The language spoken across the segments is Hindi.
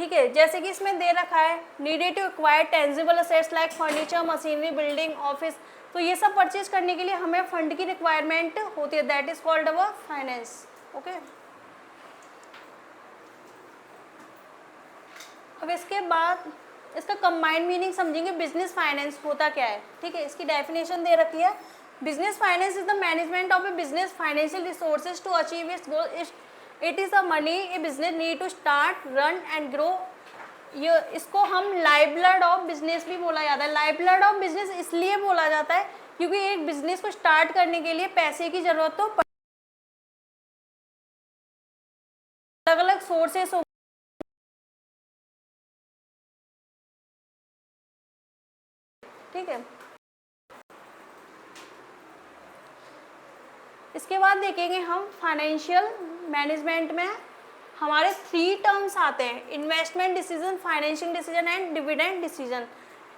ठीक है, जैसे कि इसमें दे रखा है needed to acquire tangible assets like furniture, machinery, building, office, तो ये सब परचेज करने के लिए हमें फंड की रिक्वायरमेंट होती है, that is called our finance. Okay, अब इसके बाद इसका कंबाइंड मीनिंग समझेंगे, बिजनेस फाइनेंस होता क्या है। ठीक है, इसकी डेफिनेशन दे रखी है, business finance is the management of a business financial resources to achieve its goal. It is the money a business need to start, run and grow. ये इसको हम लाइफ ब्लड ऑफ बिजनेस भी बोला जाता है। लाइफ ब्लड ऑफ बिजनेस इसलिए बोला जाता है क्योंकि एक बिजनेस को स्टार्ट करने के लिए पैसे की जरूरत तो अलग अलग सोर्सेस हो। ठीक है, इसके बाद देखेंगे हम फाइनेंशियल मैनेजमेंट में हमारे 3 टर्म्स आते हैं, investment decision, financial decision and dividend decision.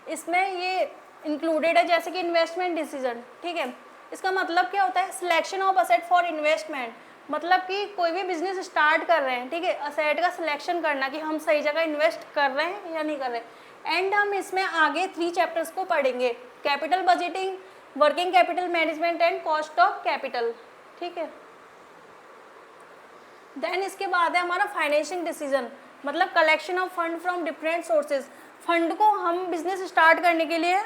इसमें ये इंक्लूडेड है, जैसे कि इन्वेस्टमेंट डिसीजन। ठीक है, इसका मतलब क्या होता है, selection of asset for investment, मतलब कि कोई भी बिजनेस स्टार्ट कर रहे हैं, ठीक है, असेट का सिलेक्शन करना कि हम सही जगह इन्वेस्ट कर रहे हैं या नहीं कर रहे। एंड हम इसमें आगे 3 चैप्टर्स को पढ़ेंगे, capital budgeting, working capital management and cost of capital. ठीक है, देन इसके बाद है हमारा फाइनेंशियल डिसीजन, मतलब collection of fund from different sources. Fund को हम बिजनेस स्टार्ट करने के लिए,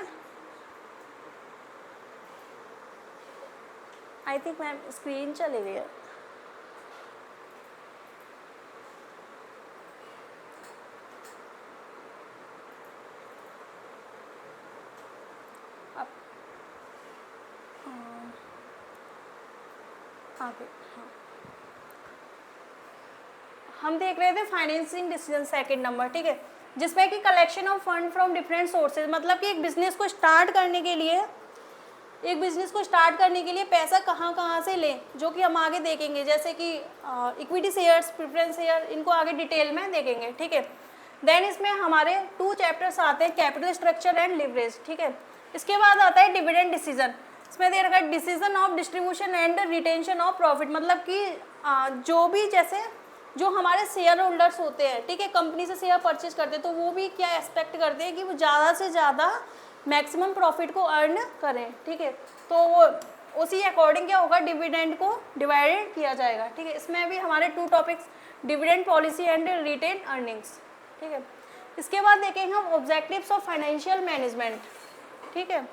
आई थिंक मैम स्क्रीन चली गई है, आगे हाँ, हम देख रहे थे फाइनेंसिंग डिसीजन सेकंड नंबर। ठीक है, जिसमें कि collection of fund from different sources, मतलब कि एक बिजनेस को स्टार्ट करने के लिए पैसा कहाँ कहाँ से लें, जो कि हम आगे देखेंगे, जैसे कि इक्विटी शेयर्स, प्रेफरेंस शेयर, इनको आगे डिटेल में देखेंगे। ठीक है, देन इसमें हमारे 2 चैप्टर्स आते हैं, कैपिटल स्ट्रक्चर एंड लिवरेज। ठीक है, इसके बाद आता है डिविडेंड डिसीजन। इसमें दे रखा है decision of distribution and retention of profit, मतलब कि जो भी जैसे जो हमारे शेयर होल्डर्स होते हैं, ठीक है, कंपनी से शेयर परचेज करते हैं, तो वो भी क्या एक्सपेक्ट करते हैं कि वो ज़्यादा से ज़्यादा मैक्सिमम प्रॉफिट को अर्न करें। ठीक है, तो वो उसी अकॉर्डिंग क्या होगा, डिविडेंड को डिवाइडेड किया जाएगा। ठीक है, इसमें भी हमारे 2 topics, dividend policy and retain earnings. ठीक है, इसके बाद देखेंगे हम ऑब्जेक्टिव्स ऑफ फाइनेंशियल मैनेजमेंट। ठीक है,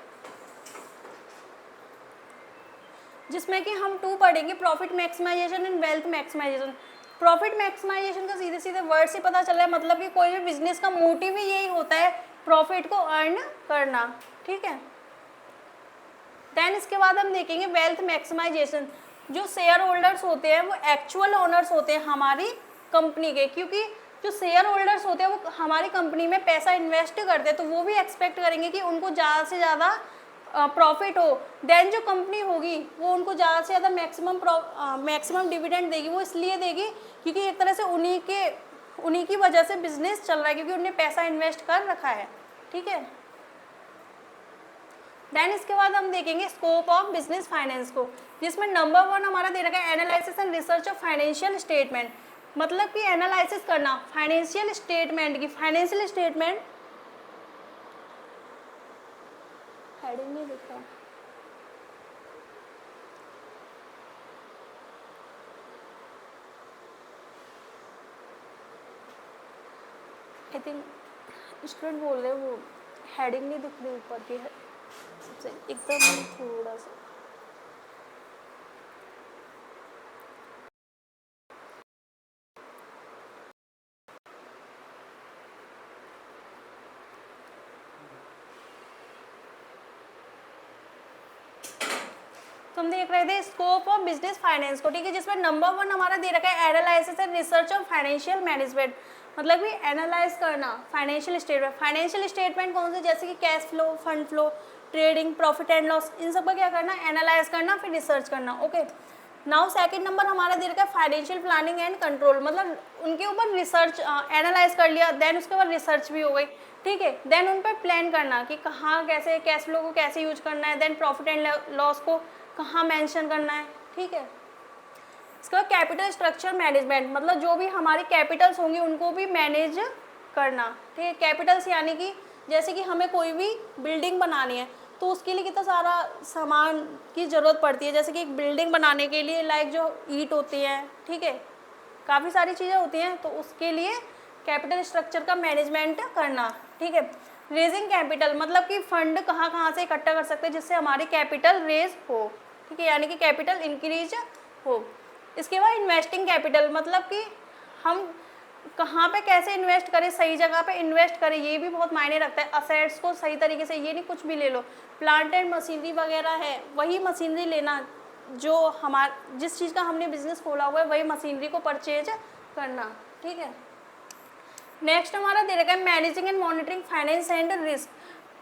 जिसमें कि हम 2 पढ़ेंगे, profit maximisation and wealth maximisation. Profit maximisation का सीधे सीधे वर्ड से पता चल रहा है, मतलब कि कोई भी बिजनेस का मोटिव ही यही होता है, प्रॉफिट को अर्न करना। ठीक है, देन इसके बाद हम देखेंगे वेल्थ मैक्सिमाइजेशन। जो शेयर होल्डर्स होते हैं वो एक्चुअल ओनर्स होते हैं हमारी कंपनी के, क्योंकि जो शेयर होल्डर्स होते हैं वो हमारी कंपनी में पैसा इन्वेस्ट करते हैं, तो वो भी एक्सपेक्ट करेंगे कि उनको ज़्यादा से ज़्यादा प्रॉफिट हो। देन जो कंपनी होगी वो उनको ज़्यादा से ज़्यादा मैक्सिमम डिविडेंड देगी। वो इसलिए देगी क्योंकि एक तरह से उन्हीं की वजह से बिजनेस चल रहा है, क्योंकि उन्हें पैसा इन्वेस्ट कर रखा है। ठीक है, देन इसके बाद हम देखेंगे स्कोप ऑफ बिजनेस फाइनेंस को, जिसमें नंबर 1 हमारा दे रखा है analysis and research of financial statement, मतलब कि एनालिसिस करना फाइनेंशियल स्टेटमेंट की। फाइनेंशियल स्टेटमेंट हेडिंग नहीं दिख रहा, आई थिंक स्टूडेंट बोल रहे वो हेडिंग नहीं दिख रही ऊपर की है सबसे एकदम थोड़ा सा। तो हम देख रहे थे स्कोप ऑफ बिजनेस फाइनेंस को। ठीक है, जिसमें नंबर 1 हमारा दे रखा है analysis and research of financial management, मतलब कि एनालाइज करना फाइनेंशियल स्टेटमेंट। फाइनेंशियल स्टेटमेंट कौन से, जैसे कि cash flow, fund flow, trading, profit and loss, इन सब का क्या करना, एनालाइज करना, फिर रिसर्च करना। ओके, नाउ सेकंड नंबर हमारा दे रखा है फाइनेंशियल प्लानिंग एंड कंट्रोल, मतलब उनके ऊपर रिसर्च एनालाइज कर लिया, देन उसके बाद रिसर्च भी हो गई। ठीक है, देन उन पर प्लान करना कि कहाँ कैसे कैश फ्लो को कैसे यूज करना है, देन प्रॉफिट एंड लॉस को कहाँ मेंशन करना है। ठीक है, इसके बाद कैपिटल स्ट्रक्चर मैनेजमेंट, मतलब जो भी हमारी कैपिटल्स होंगी उनको भी मैनेज करना, ठीक है। कैपिटल्स यानी कि जैसे कि हमें कोई भी बिल्डिंग बनानी है तो उसके लिए कितना सारा सामान की ज़रूरत पड़ती है, जैसे कि एक बिल्डिंग बनाने के लिए लाइक जो ईंट होती है, ठीक है, काफ़ी सारी चीज़ें होती हैं, तो उसके लिए कैपिटल स्ट्रक्चर का मैनेजमेंट करना, ठीक है। रेजिंग कैपिटल मतलब कि फंड कहाँ कहाँ से इकट्ठा कर सकते हैं जिससे हमारी कैपिटल रेज हो, ठीक है, यानी कि कैपिटल इंक्रीज हो। इसके बाद इन्वेस्टिंग कैपिटल मतलब कि हम कहाँ पे कैसे इन्वेस्ट करें, सही जगह पे इन्वेस्ट करें, ये भी बहुत मायने रखता है। असेट्स को सही तरीके से, ये नहीं कुछ भी ले लो, प्लांट एंड मशीनरी वगैरह है, वही मशीनरी लेना जो जिस चीज़ का हमने बिजनेस खोला हुआ है वही मशीनरी को परचेज करना, ठीक है। नेक्स्ट हमारा दे रखा है managing and monitoring finance and risk,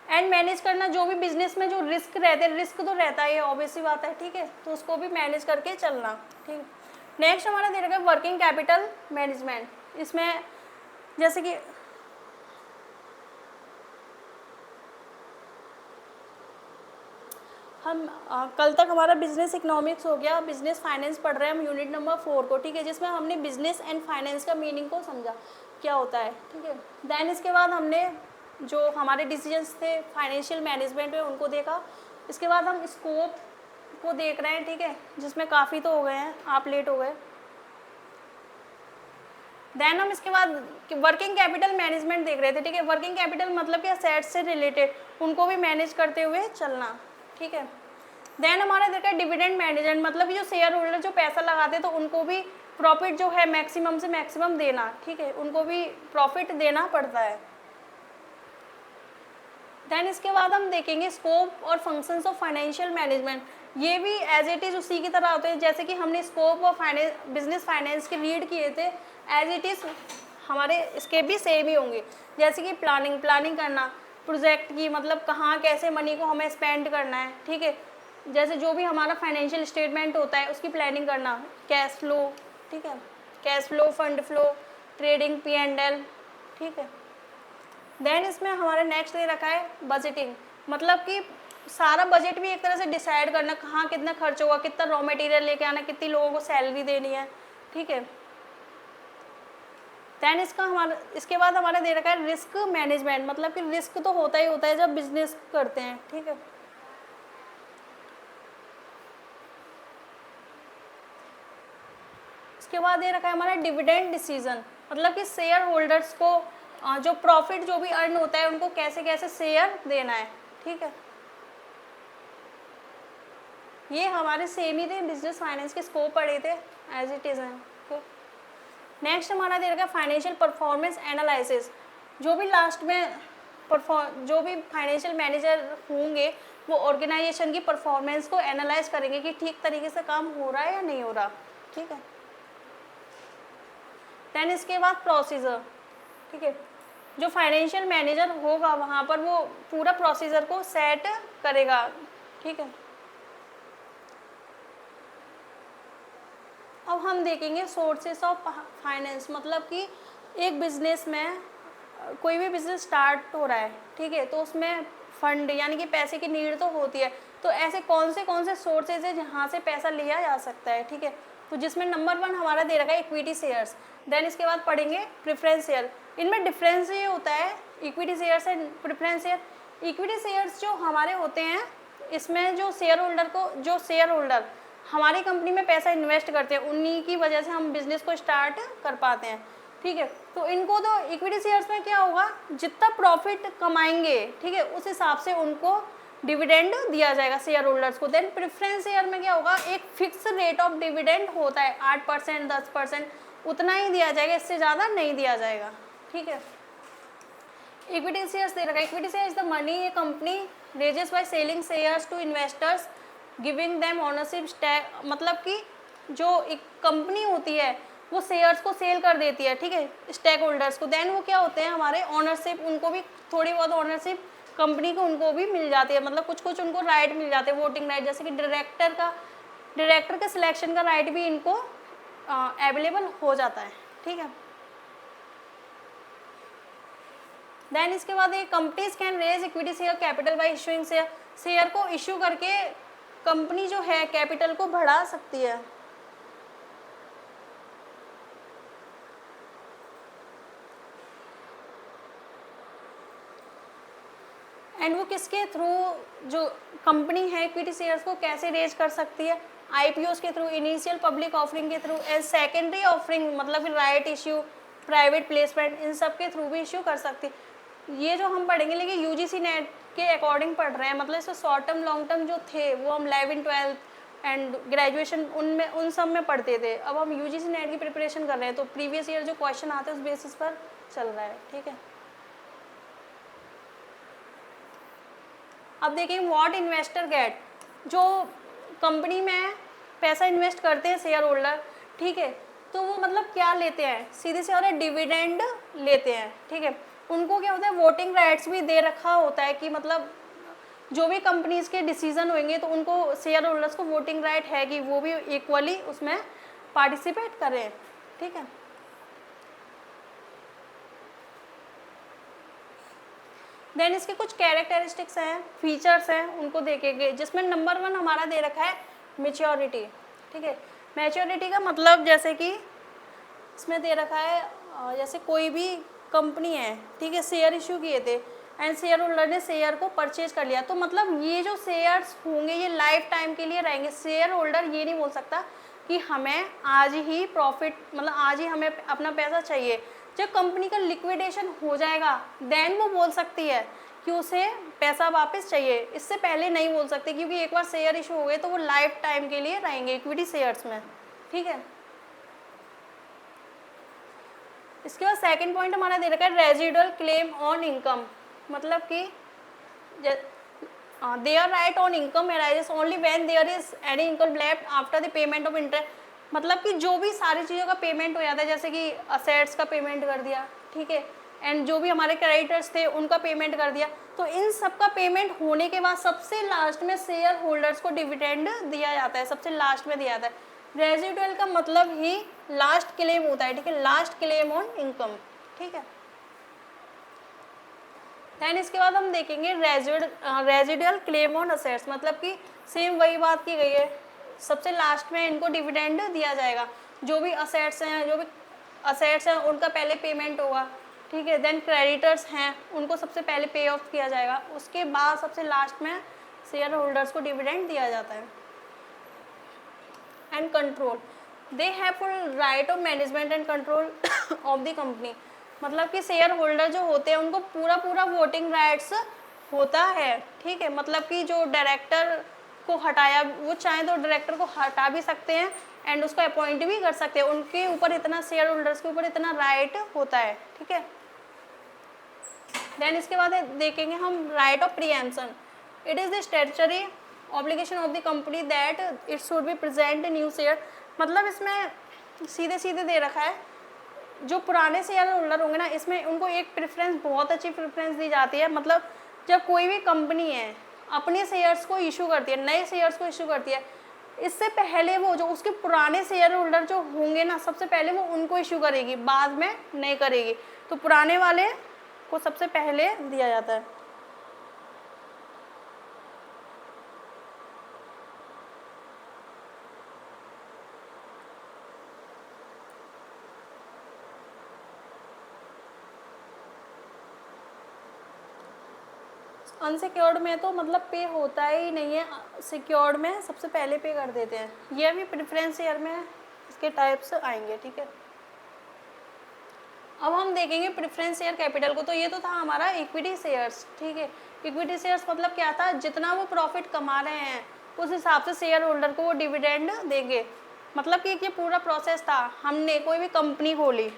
and manage करना जो भी बिजनेस में जो रिस्क रहते हैं, रिस्क तो रहता है, ये ऑब्वियस सी बात है, ठीक है, तो उसको भी मैनेज करके चलना, ठीक है। नेक्स्ट हमारा दे रखा है वर्किंग कैपिटल मैनेजमेंट, इसमें जैसे कि हम कल तक हमारा बिजनेस इकोनॉमिक्स हो गया, बिजनेस फाइनेंस पढ़ रहे हैं हम यूनिट नंबर 4 को, ठीक है, जिसमें हमने बिजनेस एंड फाइनेंस का मीनिंग को समझा क्या होता है, ठीक है। देन इसके बाद हमने जो हमारे डिसीजंस थे फाइनेंशियल मैनेजमेंट में उनको देखा। इसके बाद हम स्कोप को देख रहे हैं, ठीक है, जिसमें काफ़ी तो हो गए हैं, आप लेट हो गए। देन हम इसके बाद वर्किंग कैपिटल मैनेजमेंट देख रहे थे, ठीक है। वर्किंग कैपिटल मतलब कि असेट्स से रिलेटेड उनको भी मैनेज करते हुए चलना, ठीक है। देन हमारा देखा डिविडेंड मैनेजमेंट मतलब जो शेयर होल्डर जो पैसा लगाते हैं तो उनको भी प्रॉफिट जो है मैक्सिमम से मैक्सिमम देना, ठीक है, उनको भी प्रॉफिट देना पड़ता है। देन इसके बाद हम देखेंगे स्कोप और फंक्शंस ऑफ फाइनेंशियल मैनेजमेंट, ये भी एज इट इज़ उसी की तरह होते हैं जैसे कि हमने स्कोप और बिजनेस फाइनेंस के रीड किए थे, एज इट इज़ हमारे इसके भी सेम ही होंगे। जैसे कि प्लानिंग करना प्रोजेक्ट की, मतलब कहाँ कैसे मनी को हमें स्पेंड करना है, ठीक है, जैसे जो भी हमारा फाइनेंशियल स्टेटमेंट होता है उसकी प्लानिंग करना, कैश फ्लो, ठीक है, cash flow, fund flow, trading, P&L, ठीक है। देन इसमें हमारा नेक्स्ट दे रखा है बजटिंग, मतलब कि सारा बजट भी एक तरह से डिसाइड करना, कहाँ कितना खर्च होगा, कितना रॉ मटेरियल लेके आना, कितनी लोगों को सैलरी देनी है, ठीक है। देन इसके बाद हमारा दे रखा है रिस्क मैनेजमेंट, मतलब कि रिस्क तो होता ही होता है जब बिजनेस करते हैं, ठीक है। इसके बाद दे रखा है हमारा डिविडेंड डिसीजन, मतलब कि शेयर होल्डर्स को जो प्रॉफिट जो भी अर्न होता है उनको कैसे कैसे शेयर देना है, ठीक है। ये हमारे सेम ही थे, बिजनेस फाइनेंस के स्कोप पढ़े थे एज इट इज़ हैं। नेक्स्ट हमारा दे रखा है फाइनेंशियल परफॉर्मेंस एनालिसिस, जो भी लास्ट में जो भी फाइनेंशियल मैनेजर होंगे वो ऑर्गेनाइजेशन की परफॉर्मेंस को एनालाइज करेंगे कि ठीक तरीके से काम हो रहा है या नहीं हो रहा, ठीक है। देन इसके बाद प्रोसीजर, ठीक है, जो फाइनेंशियल मैनेजर होगा वहाँ पर वो पूरा प्रोसीजर को सेट करेगा, ठीक है। अब हम देखेंगे सोर्सेस ऑफ फाइनेंस, मतलब कि एक बिजनेस में कोई भी बिजनेस स्टार्ट हो रहा है, ठीक है, तो उसमें फंड यानी कि पैसे की नीड तो होती है, तो ऐसे कौन से सोर्सेज है जहाँ से पैसा लिया जा सकता है, ठीक है। तो जिसमें नंबर 1 हमारा दे रखा है इक्विटी शेयर्स। देन इसके बाद पढ़ेंगे प्रेफरेंस शेयर, इनमें डिफरेंस ये होता है equity shares and preference share. Equity shares जो हमारे होते हैं इसमें जो शेयर होल्डर हमारी कंपनी में पैसा इन्वेस्ट करते हैं, उन्हीं की वजह से हम बिजनेस को स्टार्ट कर पाते हैं, ठीक है। तो इनको तो इक्विटी शेयर्स में क्या होगा, जितना प्रॉफिट कमाएंगे, ठीक है, उस हिसाब से उनको डिविडेंड दिया जाएगा शेयर होल्डर्स को। देन प्रेफरेंस शेयर में क्या होगा, एक फिक्स रेट ऑफ डिविडेंड होता है, 8% 10% उतना ही दिया जाएगा, इससे ज़्यादा नहीं दिया जाएगा, ठीक है। इक्विटी शेयर्स दे रखा है, equity share is the money a company raises by selling shares to investors giving them ownership stake, मतलब कि जो एक कंपनी होती है वो शेयर्स को सेल कर देती है, ठीक है, स्टेक होल्डर्स को। देन वो क्या होते हैं हमारे ओनरशिप, उनको भी थोड़ी बहुत ओनरशिप कंपनी को उनको भी मिल जाती है, मतलब कुछ उनको राइट मिल जाते हैं, वोटिंग राइट, जैसे कि डायरेक्टर के सिलेक्शन का राइट भी इनको अवेलेबल हो जाता है, ठीक है। देन इसके बाद ये companies can raise equity share capital by issuing share को इशू करके कंपनी जो है कैपिटल को बढ़ा सकती है। एंड वो किसके थ्रू, जो कंपनी है इक्विटी शेयर्स को कैसे रेज कर सकती है, आईपीओ के थ्रू, इनिशियल पब्लिक ऑफरिंग के थ्रू, एंड सेकेंडरी ऑफरिंग मतलब राइट इश्यू, प्राइवेट प्लेसमेंट, इन सब के थ्रू भी इश्यू कर सकती है। ये जो हम पढ़ेंगे लेकिन यूजीसी नेट के अकॉर्डिंग पढ़ रहे हैं, मतलब इसमें शॉर्ट टर्म लॉन्ग टर्म जो थे वो हम 11 12 एंड ग्रेजुएशन उनमें उन सब में पढ़ते थे। अब हम यूजीसी नेट की प्रिपरेशन कर रहे हैं तो प्रीवियस ईयर जो क्वेश्चन आते हैं उस बेसिस पर चल रहा है, ठीक है। अब देखिए व्हाट इन्वेस्टर गेट, जो कंपनी में पैसा इन्वेस्ट करते हैं शेयर होल्डर, ठीक है, तो वो मतलब क्या लेते हैं, सीधे से और डिविडेंड लेते हैं, ठीक है। उनको क्या होता है, वोटिंग राइट्स भी दे रखा होता है कि मतलब जो भी कंपनीज के डिसीजन होंगे तो उनको शेयर होल्डर्स को वोटिंग राइट है कि वो भी इक्वली उसमें पार्टिसिपेट करें, ठीक है। देन इसके कुछ कैरेक्टरिस्टिक्स हैं, फीचर्स हैं, उनको देखेंगे, जिसमें नंबर 1 हमारा दे रखा है मैच्योरिटी, ठीक है। मैच्योरिटी का मतलब जैसे कि इसमें दे रखा है जैसे कोई भी कंपनी है, ठीक है, शेयर इशू किए थे एंड शेयर होल्डर ने शेयर को परचेज कर लिया, तो मतलब ये जो शेयर्स होंगे ये लाइफ टाइम के लिए रहेंगे। शेयर होल्डर ये नहीं बोल सकता कि हमें आज ही प्रॉफिट, मतलब आज ही हमें अपना पैसा चाहिए। जब कंपनी का लिक्विडेशन हो जाएगा देन वो बोल सकती है कि उसे पैसा वापस चाहिए, इससे पहले नहीं बोल सकते, क्योंकि एक बार शेयर इशू हो गए तो वो लाइफ टाइम के लिए रहेंगे इक्विटी शेयर्स में, ठीक है। इसके बाद सेकंड पॉइंट हमारा दे रखा है रेजिडुअल क्लेम ऑन इनकम, मतलब कि their right on income arises only when there is any income left after the payment of interest, मतलब कि जो भी सारी चीज़ों का पेमेंट हो जाता है, जैसे कि असेट्स का पेमेंट कर दिया, ठीक है, एंड जो भी हमारे क्रेडिटर्स थे उनका पेमेंट कर दिया, तो इन सब का पेमेंट होने के बाद सबसे लास्ट में शेयर होल्डर्स को डिविडेंड दिया जाता है, सबसे लास्ट में दिया जाता है। रेजिडुअल का मतलब ही लास्ट क्लेम होता है, ठीक है, लास्ट क्लेम ऑन इनकम, ठीक है। दैन इसके बाद हम देखेंगे रेजिडुअल क्लेम ऑन असेट्स, मतलब कि सेम वही बात की गई है, सबसे लास्ट में इनको डिविडेंड दिया जाएगा। जो भी असेट्स हैं उनका पहले पेमेंट होगा, ठीक है। देन क्रेडिटर्स हैं उनको सबसे पहले पे ऑफ किया जाएगा, उसके बाद सबसे लास्ट में शेयर होल्डर्स को डिविडेंड दिया जाता है। And control, they have full right of management and control of the company, मतलब कि शेयर होल्डर जो होते हैं उनको पूरा वोटिंग राइट्स होता है, ठीक है। मतलब कि जो डायरेक्टर को हटाया, वो चाहे तो डायरेक्टर को हटा भी सकते हैं एंड उसको अपॉइंट भी कर सकते हैं, उनके ऊपर इतना, शेयर होल्डर्स के ऊपर इतना राइट होता है, ठीक है। देन इसके बाद देखेंगे हम right of preemption, it is the statutory obligation of the company that it should be present new share, मतलब इसमें सीधे सीधे दे रखा है जो पुराने शेयर होल्डर होंगे ना, इसमें उनको एक प्रेफरेंस, बहुत अच्छी प्रेफरेंस दी जाती है। मतलब जब कोई भी कंपनी है अपने शेयर्स को इशू करती है, नए शेयर्स को इशू करती है, इससे पहले वो जो उसके पुराने शेयर होल्डर जो होंगे ना, सबसे पहले वो उनको इशू करेगी, बाद में नहीं करेगी, तो पुराने वाले को सबसे पहले दिया जाता है। अनसिक्योर्ड में तो मतलब पे होता ही नहीं है, सिक्योर्ड में सबसे पहले पे कर देते हैं। ये भी प्रेफरेंस शेयर में इसके टाइप्स आएंगे, ठीक है। अब हम देखेंगे प्रेफरेंस शेयर कैपिटल को, तो ये तो था हमारा इक्विटी शेयर्स, ठीक है। इक्विटी शेयर्स मतलब क्या था, जितना वो प्रॉफिट कमा रहे हैं उस हिसाब से शेयर होल्डर को वो डिविडेंड देंगे। मतलब कि ये पूरा प्रोसेस था, हमने कोई भी कंपनी खोली,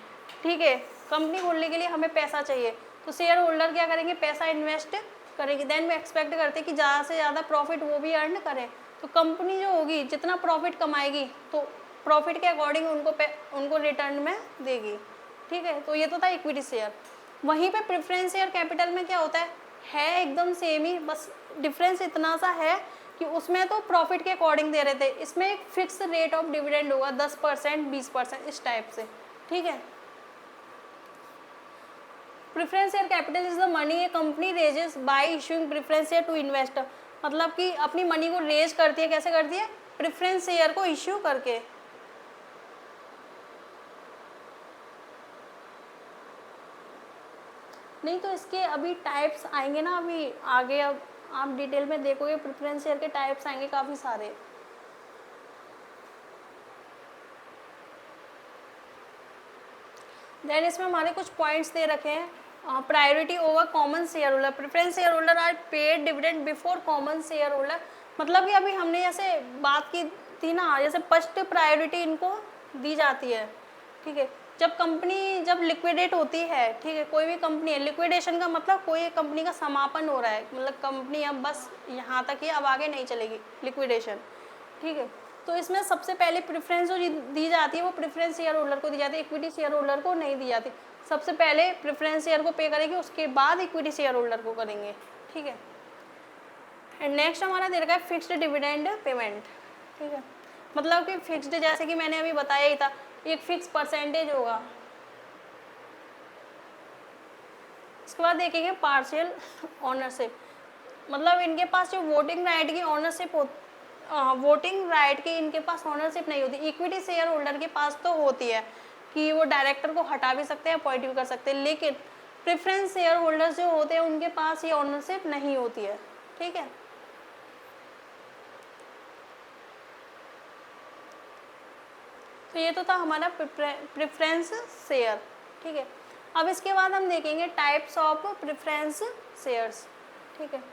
ठीक है, कंपनी खोलने के लिए हमें पैसा चाहिए, तो शेयर होल्डर क्या करेंगे, पैसा इन्वेस्ट करेंगे, देन वे एक्सपेक्ट करते हैं कि ज़्यादा से ज़्यादा प्रॉफिट वो भी अर्न करें, तो कंपनी जो होगी जितना प्रॉफिट कमाएगी तो प्रॉफिट के अकॉर्डिंग उनको रिटर्न में देगी, ठीक है। तो ये तो था इक्विटी शेयर। वहीं पे प्रेफरेंस शेयर कैपिटल में क्या होता है एकदम सेम ही, बस डिफरेंस इतना सा है कि उसमें तो प्रॉफिट के अकॉर्डिंग दे रहे थे, इसमें एक फिक्स रेट ऑफ डिविडेंड होगा 10%, 20%, इस टाइप से, ठीक है। Preference share capital is the money a company raises by issuing preference share to investor, मतलब कि अपनी मनी को रेज करती है, कैसे करती है, प्रेफरेंस शेयर को इश्यू करके। नहीं तो इसके अभी टाइप्स आएंगे ना, अभी आगे अब आप डिटेल में देखोगे प्रेफरेंस शेयर के टाइप्स आएंगे काफ़ी सारे। देन इसमें हमारे कुछ पॉइंट्स दे रखे हैं। Priority over common shareholder, preference shareholder are paid dividend before common shareholder. मतलब कि अभी हमने जैसे बात की थी ना, जैसे फर्स्ट प्रायोरिटी इनको दी जाती है, ठीक है, जब कंपनी जब लिक्विडेट होती है, ठीक है, कोई भी कंपनी है, लिक्विडेशन का मतलब कोई कंपनी का समापन हो रहा है, मतलब कंपनी अब बस यहाँ तक ही, अब आगे नहीं चलेगी, लिक्विडेशन, ठीक है। तो इसमें सबसे पहले प्रेफरेंस जो दी जाती है वो प्रेफरेंस शेयर होल्डर को दी जाती है, इक्विटी शेयर होल्डर को नहीं दी जाती। सबसे पहले प्रेफरेंस शेयर को पे करेंगे, उसके बाद इक्विटी शेयर होल्डर को करेंगे, ठीक है। एंड नेक्स्ट हमारा दे रखा है फिक्स्ड डिविडेंड पेमेंट, ठीक है, मतलब कि फिक्स्ड, जैसे कि मैंने अभी बताया ही था, एक फिक्स परसेंटेज होगा। इसके बाद देखेंगे पार्शियल ऑनरशिप, मतलब इनके पास जो वोटिंग राइट की ऑनरशिप वोटिंग राइट की इनके पास ऑनरशिप नहीं होती। इक्विटी शेयर होल्डर के पास तो होती है कि वो डायरेक्टर को हटा भी सकते हैं, अपॉइंट भी कर सकते हैं, लेकिन प्रेफरेंस शेयर होल्डर्स जो होते हैं उनके पास ये ऑनरशिप नहीं होती है, ठीक है। तो ये तो था हमारा प्रेफरेंस शेयर, ठीक है। अब इसके बाद हम देखेंगे टाइप्स ऑफ प्रेफरेंस शेयर्स, ठीक है।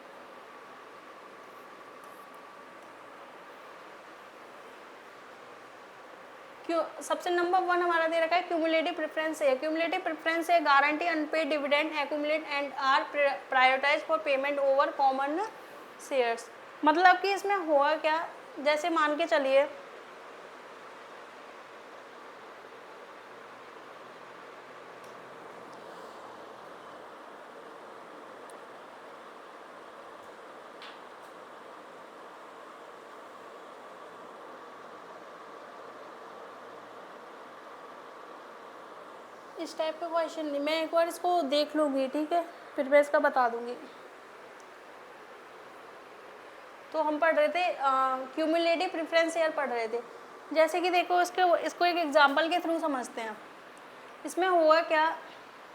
क्यों सबसे नंबर 1 हमारा दे रखा है cumulative preference share. Cumulative preference share guarantee unpaid dividend accumulate and are prioritize for payment over common shares. मतलब कि इसमें हुआ क्या, जैसे मान के चलिए इस टाइप का क्वेश्चन नहीं, मैं एक बार इसको देख लूँगी, ठीक है, फिर मैं इसका बता दूँगी। तो हम पढ़ रहे थे क्यूमुलेटिव प्रेफरेंस शेयर पढ़ रहे थे। जैसे कि देखो इसको एक एग्जांपल के थ्रू समझते हैं। इसमें हुआ क्या,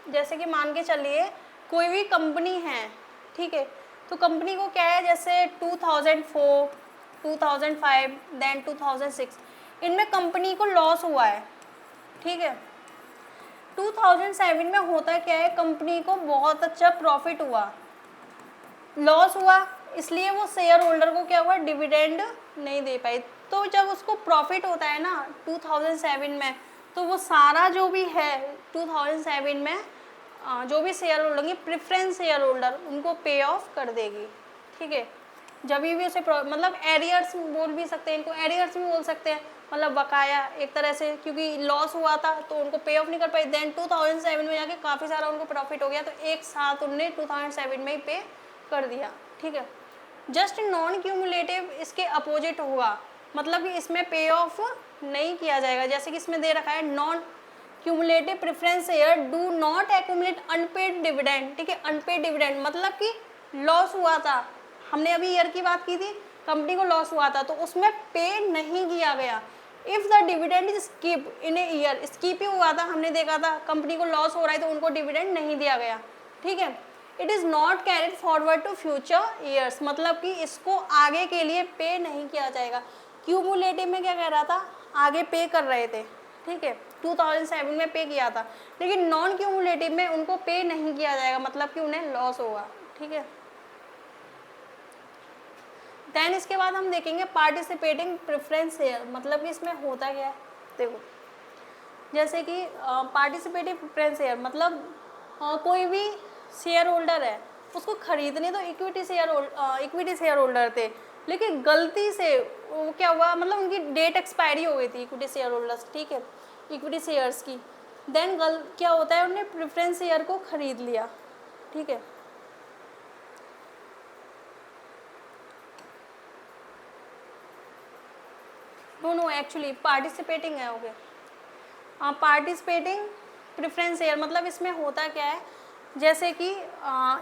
जैसे कि मान के चलिए कोई भी कंपनी है, ठीक है, तो कंपनी को क्या है, जैसे 2004, 2005, देन 2006 इनमें कंपनी को लॉस हुआ है, ठीक है। 2007 में होता क्या है, कंपनी को बहुत अच्छा प्रॉफिट हुआ, लॉस हुआ, इसलिए वो शेयर होल्डर को क्या हुआ, डिविडेंड नहीं दे पाई। तो जब उसको प्रॉफिट होता है ना 2007 में, तो वो सारा जो भी है 2007 में जो भी शेयर होल्डर होंगे प्रेफरेंस शेयर होल्डर उनको पे ऑफ कर देगी, ठीक है। जब भी उसे मतलब एरियर्स बोल भी सकते हैं, इनको एरियर्स भी बोल सकते हैं, मतलब बकाया एक तरह से, क्योंकि लॉस हुआ था तो उनको पे ऑफ नहीं कर पाई, देन 2007 में जाके काफ़ी सारा उनको प्रॉफिट हो गया, तो एक साथ उनने 2007 में ही पे कर दिया, ठीक है। जस्ट नॉन क्यूमुलेटिव इसके अपोजिट हुआ, मतलब कि इसमें पे ऑफ नहीं किया जाएगा। जैसे कि इसमें दे रखा है non cumulative preference share do not accumulate unpaid dividend, ठीक है। अनपेड डिविडेंड मतलब कि लॉस हुआ था, हमने अभी ईयर की बात की थी, कंपनी को लॉस हुआ था तो उसमें पे नहीं किया गया। If the dividend is skip in a year, skip ही हुआ था, हमने देखा था कंपनी को लॉस हो रहा है तो उनको डिविडेंड नहीं दिया गया, ठीक है। It is not carried forward to future years, मतलब कि इसको आगे के लिए पे नहीं किया जाएगा। क्यूमुलेटिव में क्या कह रहा था, आगे पे कर रहे थे, ठीक है, 2007 में पे किया था, लेकिन नॉन क्यूमुलेटिव में उनको पे नहीं किया जाएगा, मतलब कि उन्हें लॉस होगा, ठीक है। देन इसके बाद हम देखेंगे पार्टिसिपेटिंग प्रेफरेंस शेयर, मतलब कि इसमें होता क्या है, देखो जैसे कि पार्टिसिपेटिव प्रेफरेंस शेयर मतलब कोई भी शेयर होल्डर है, उसको खरीदने तो इक्विटी शेयर होल्डर थे, लेकिन गलती से वो क्या हुआ, मतलब उनकी डेट एक्सपायरी हो गई थी इक्विटी शेयर होल्डर्स, ठीक है, इक्विटी शेयर्स की। देन क्या होता है, उन्होंने प्रेफरेंस शेयर को खरीद लिया, ठीक है। नो एक्चुअली पार्टिसिपेटिंग है, ओके, पार्टिसिपेटिंग प्रेफरेंस शेयर मतलब इसमें होता क्या है, जैसे कि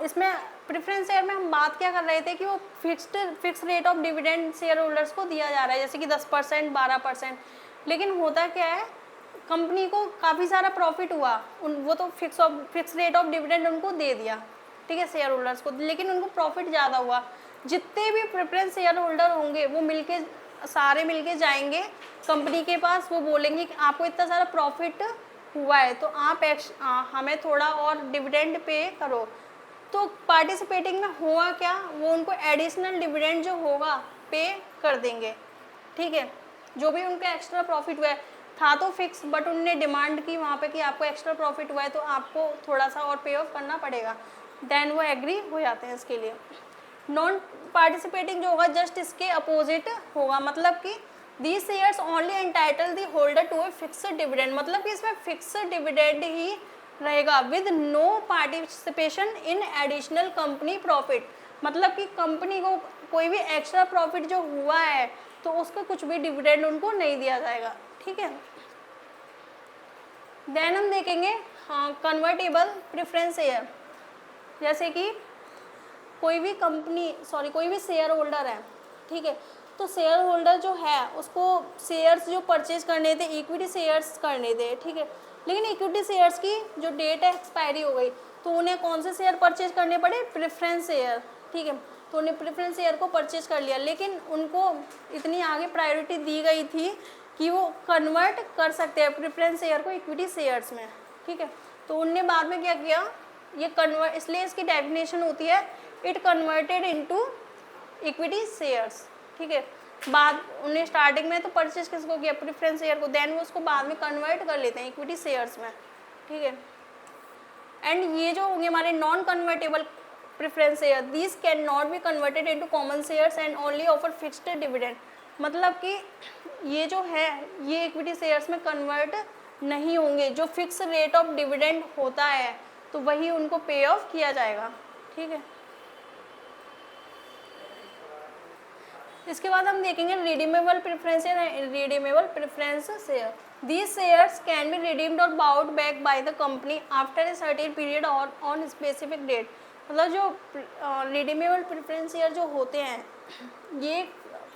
इसमें प्रेफरेंस शेयर में हम बात क्या कर रहे थे कि वो fix rate of dividend share holders को दिया जा रहा है, जैसे कि 10%, 12%, लेकिन होता क्या है कंपनी को काफ़ी सारा प्रॉफिट हुआ, वो तो फिक्स रेट ऑफ डिविडेंड उनको दे दिया, ठीक है, शेयर होल्डर्स को, लेकिन उनको प्रॉफिट ज़्यादा हुआ। जितने भी प्रेफरेंस शेयर होल्डर होंगे वो सारे मिलके जाएंगे कंपनी के पास, वो बोलेंगे कि आपको इतना सारा प्रॉफिट हुआ है तो आप हमें थोड़ा और डिविडेंड पे करो। तो पार्टिसिपेटिंग में हुआ क्या, वो उनको एडिशनल डिविडेंड जो होगा पे कर देंगे, ठीक है। जो भी उनका एक्स्ट्रा प्रॉफिट हुआ है, था तो फिक्स, बट उनने डिमांड की वहाँ पे कि आपको एक्स्ट्रा प्रॉफिट हुआ है तो आपको थोड़ा सा और पे ऑफ करना पड़ेगा, देन वो एग्री हो जाते हैं इसके लिए। नॉन पार्टिसिपेटिंग जो होगा जस्ट इसके अपोजिट होगा, मतलब कि these shares only entitle the holder to a fixed dividend, मतलब कि इसमें फिक्स्ड डिविडेंड ही रहेगा with no participation in additional company profit, मतलब कि कंपनी को कोई भी एक्स्ट्रा प्रॉफिट जो हुआ है तो उसका कुछ भी डिविडेंड उनको नहीं दिया जाएगा, ठीक है। देन हम देखेंगे कन्वर्टेबल प्रेफरेंस शेयर, जैसे कि कोई भी शेयर होल्डर है, ठीक है, तो शेयर होल्डर जो है उसको शेयर्स जो परचेज करने थे, इक्विटी शेयर्स करने थे, ठीक है, लेकिन इक्विटी शेयर्स की जो डेट है एक्सपायरी हो गई, तो उन्हें कौन से शेयर परचेज करने पड़े, प्रेफरेंस शेयर, ठीक है, तो उन्हें प्रेफरेंस शेयर को परचेज कर लिया, लेकिन उनको इतनी आगे प्रायोरिटी दी गई थी कि वो कन्वर्ट कर सकते हैं प्रेफरेंस शेयर को इक्विटी शेयर्स में, ठीक है, तो उनने बाद में क्या किया, ये कन्वर्ट, इसलिए इसकी डेफिनेशन होती है it converted into equity shares, ठीक है। बाद उन्हें स्टार्टिंग में तो परचेज किसको किया, प्रेफरेंस शेयर को, देन वो उसको बाद में कन्वर्ट कर लेते हैं इक्विटी शेयर्स में, ठीक है। एंड ये जो होंगे हमारे non convertible preference share, this can not be converted into common shares and only offer fixed dividend, मतलब कि ये जो है ये इक्विटी शेयर्स में कन्वर्ट नहीं होंगे, जो फिक्स रेट ऑफ डिविडेंड होता है तो वही उनको पे ऑफ किया जाएगा, ठीक है। इसके बाद हम देखेंगे redeemable preference share, redeemable preference share, these shares can be redeemed और bought back by the company after a certain period और ऑन स्पेसिफिक डेट, मतलब जो रिडीमेबल प्रेफरेंस शेयर जो होते हैं ये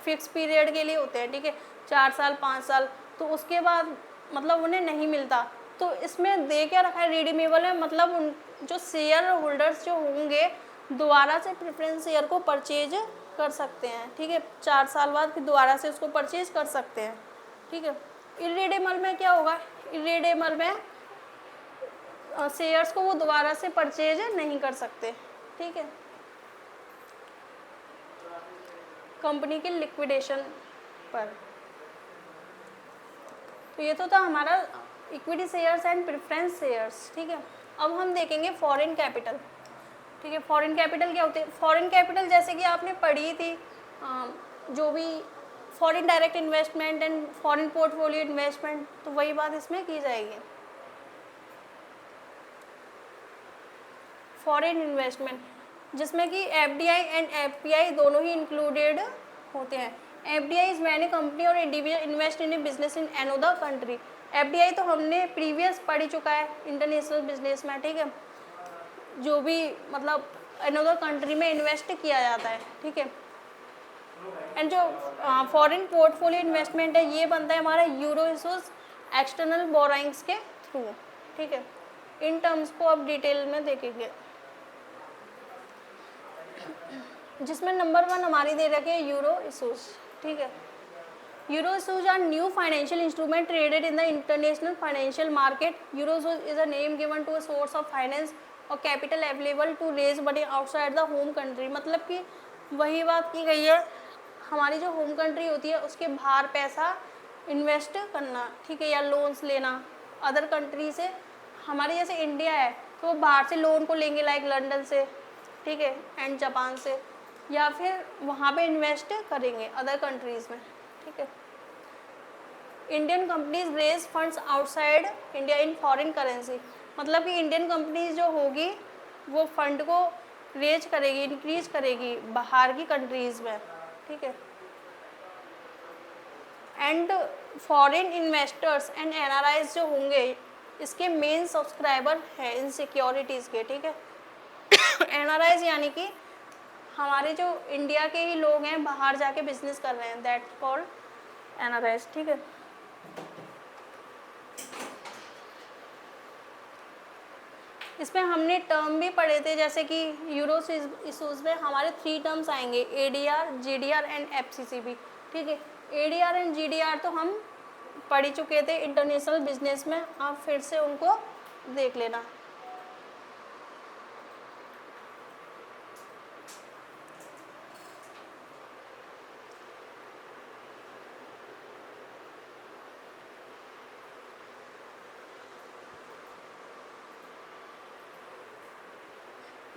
फिक्स पीरियड के लिए होते हैं, ठीक है, 4 साल 5 साल, तो उसके बाद मतलब उन्हें नहीं मिलता, तो इसमें दे क्या रखा है रिडीमेबल है, मतलब उन जो शेयर होल्डर्स जो होंगे दोबारा से प्रेफरेंस शेयर को परचेज कर सकते हैं, ठीक है, 4 साल बाद फिर दोबारा से उसको परचेज कर सकते हैं, ठीक है। इररिडेबल में क्या होगा, इररिडेबल में शेयर्स को वो दोबारा से परचेज नहीं कर सकते, ठीक है, कंपनी के लिक्विडेशन पर। तो ये तो था हमारा equity shares and preference shares, ठीक है। अब हम देखेंगे फॉरेन कैपिटल, ठीक है। फॉरेन कैपिटल क्या होते हैं, फॉरेन कैपिटल जैसे कि आपने पढ़ी थी जो भी foreign direct investment and foreign portfolio investment, तो वही बात इसमें की जाएगी। फॉरेन इन्वेस्टमेंट जिसमें कि एफडीआई एंड एफपीआई दोनों ही इंक्लूडेड होते हैं। FDI is when a company और individual invest in a business in another country. FDI तो हमने प्रीवियस पढ़ ही चुका है इंटरनेशनल बिजनेस में, ठीक है, जो भी मतलब अनदर कंट्री में इन्वेस्ट किया जाता है, ठीक है। एंड जो फॉरेन पोर्टफोलियो इन्वेस्टमेंट है ये बनता है हमारा यूरो इशूज एक्सटर्नल बोराइंग्स के थ्रू, ठीक है। इन टर्म्स को अब डिटेल में देखेंगे, जिसमें नंबर 1 हमारी दे रखे है यूरो इशूज, ठीक है। Euro issues are new financial instrument traded in the international financial market. Euro issues is a name given to a source of finance और capital available to raise money outside the home country, मतलब कि वही बात की गई है, हमारी जो होम कंट्री होती है उसके बाहर पैसा इन्वेस्ट करना, ठीक है, या लोन्स लेना अदर कंट्री से। हमारे जैसे इंडिया है तो वो बाहर से लोन को लेंगे लाइक लंदन से, ठीक है, एंड जापान से, या फिर वहाँ पे इन्वेस्ट करेंगे अदर कंट्रीज़ में, ठीक है। Indian companies raise funds outside India in foreign currency, मतलब कि इंडियन कंपनीज जो होगी वो फंड को रेज करेगी, इंक्रीज करेगी बाहर की कंट्रीज़ में, ठीक है। And foreign investors and NRIs जो होंगे इसके मेन सब्सक्राइबर हैं इन सिक्योरिटीज़ के, ठीक है। एनआरआईज यानी कि हमारे जो इंडिया के ही लोग हैं बाहर जाके बिजनेस कर रहे हैं, दैट्स कॉल्ड एनआरआईज, ठीक है। इसमें हमने टर्म भी पढ़े थे, जैसे कि यूरो इशूज़ में हमारे 3 टर्म्स आएंगे, ADR, GDR एंड FCCB। ठीक है, ADR एंड GDR तो हम पढ़ ही चुके थे इंटरनेशनल बिजनेस में, आप फिर से उनको देख लेना।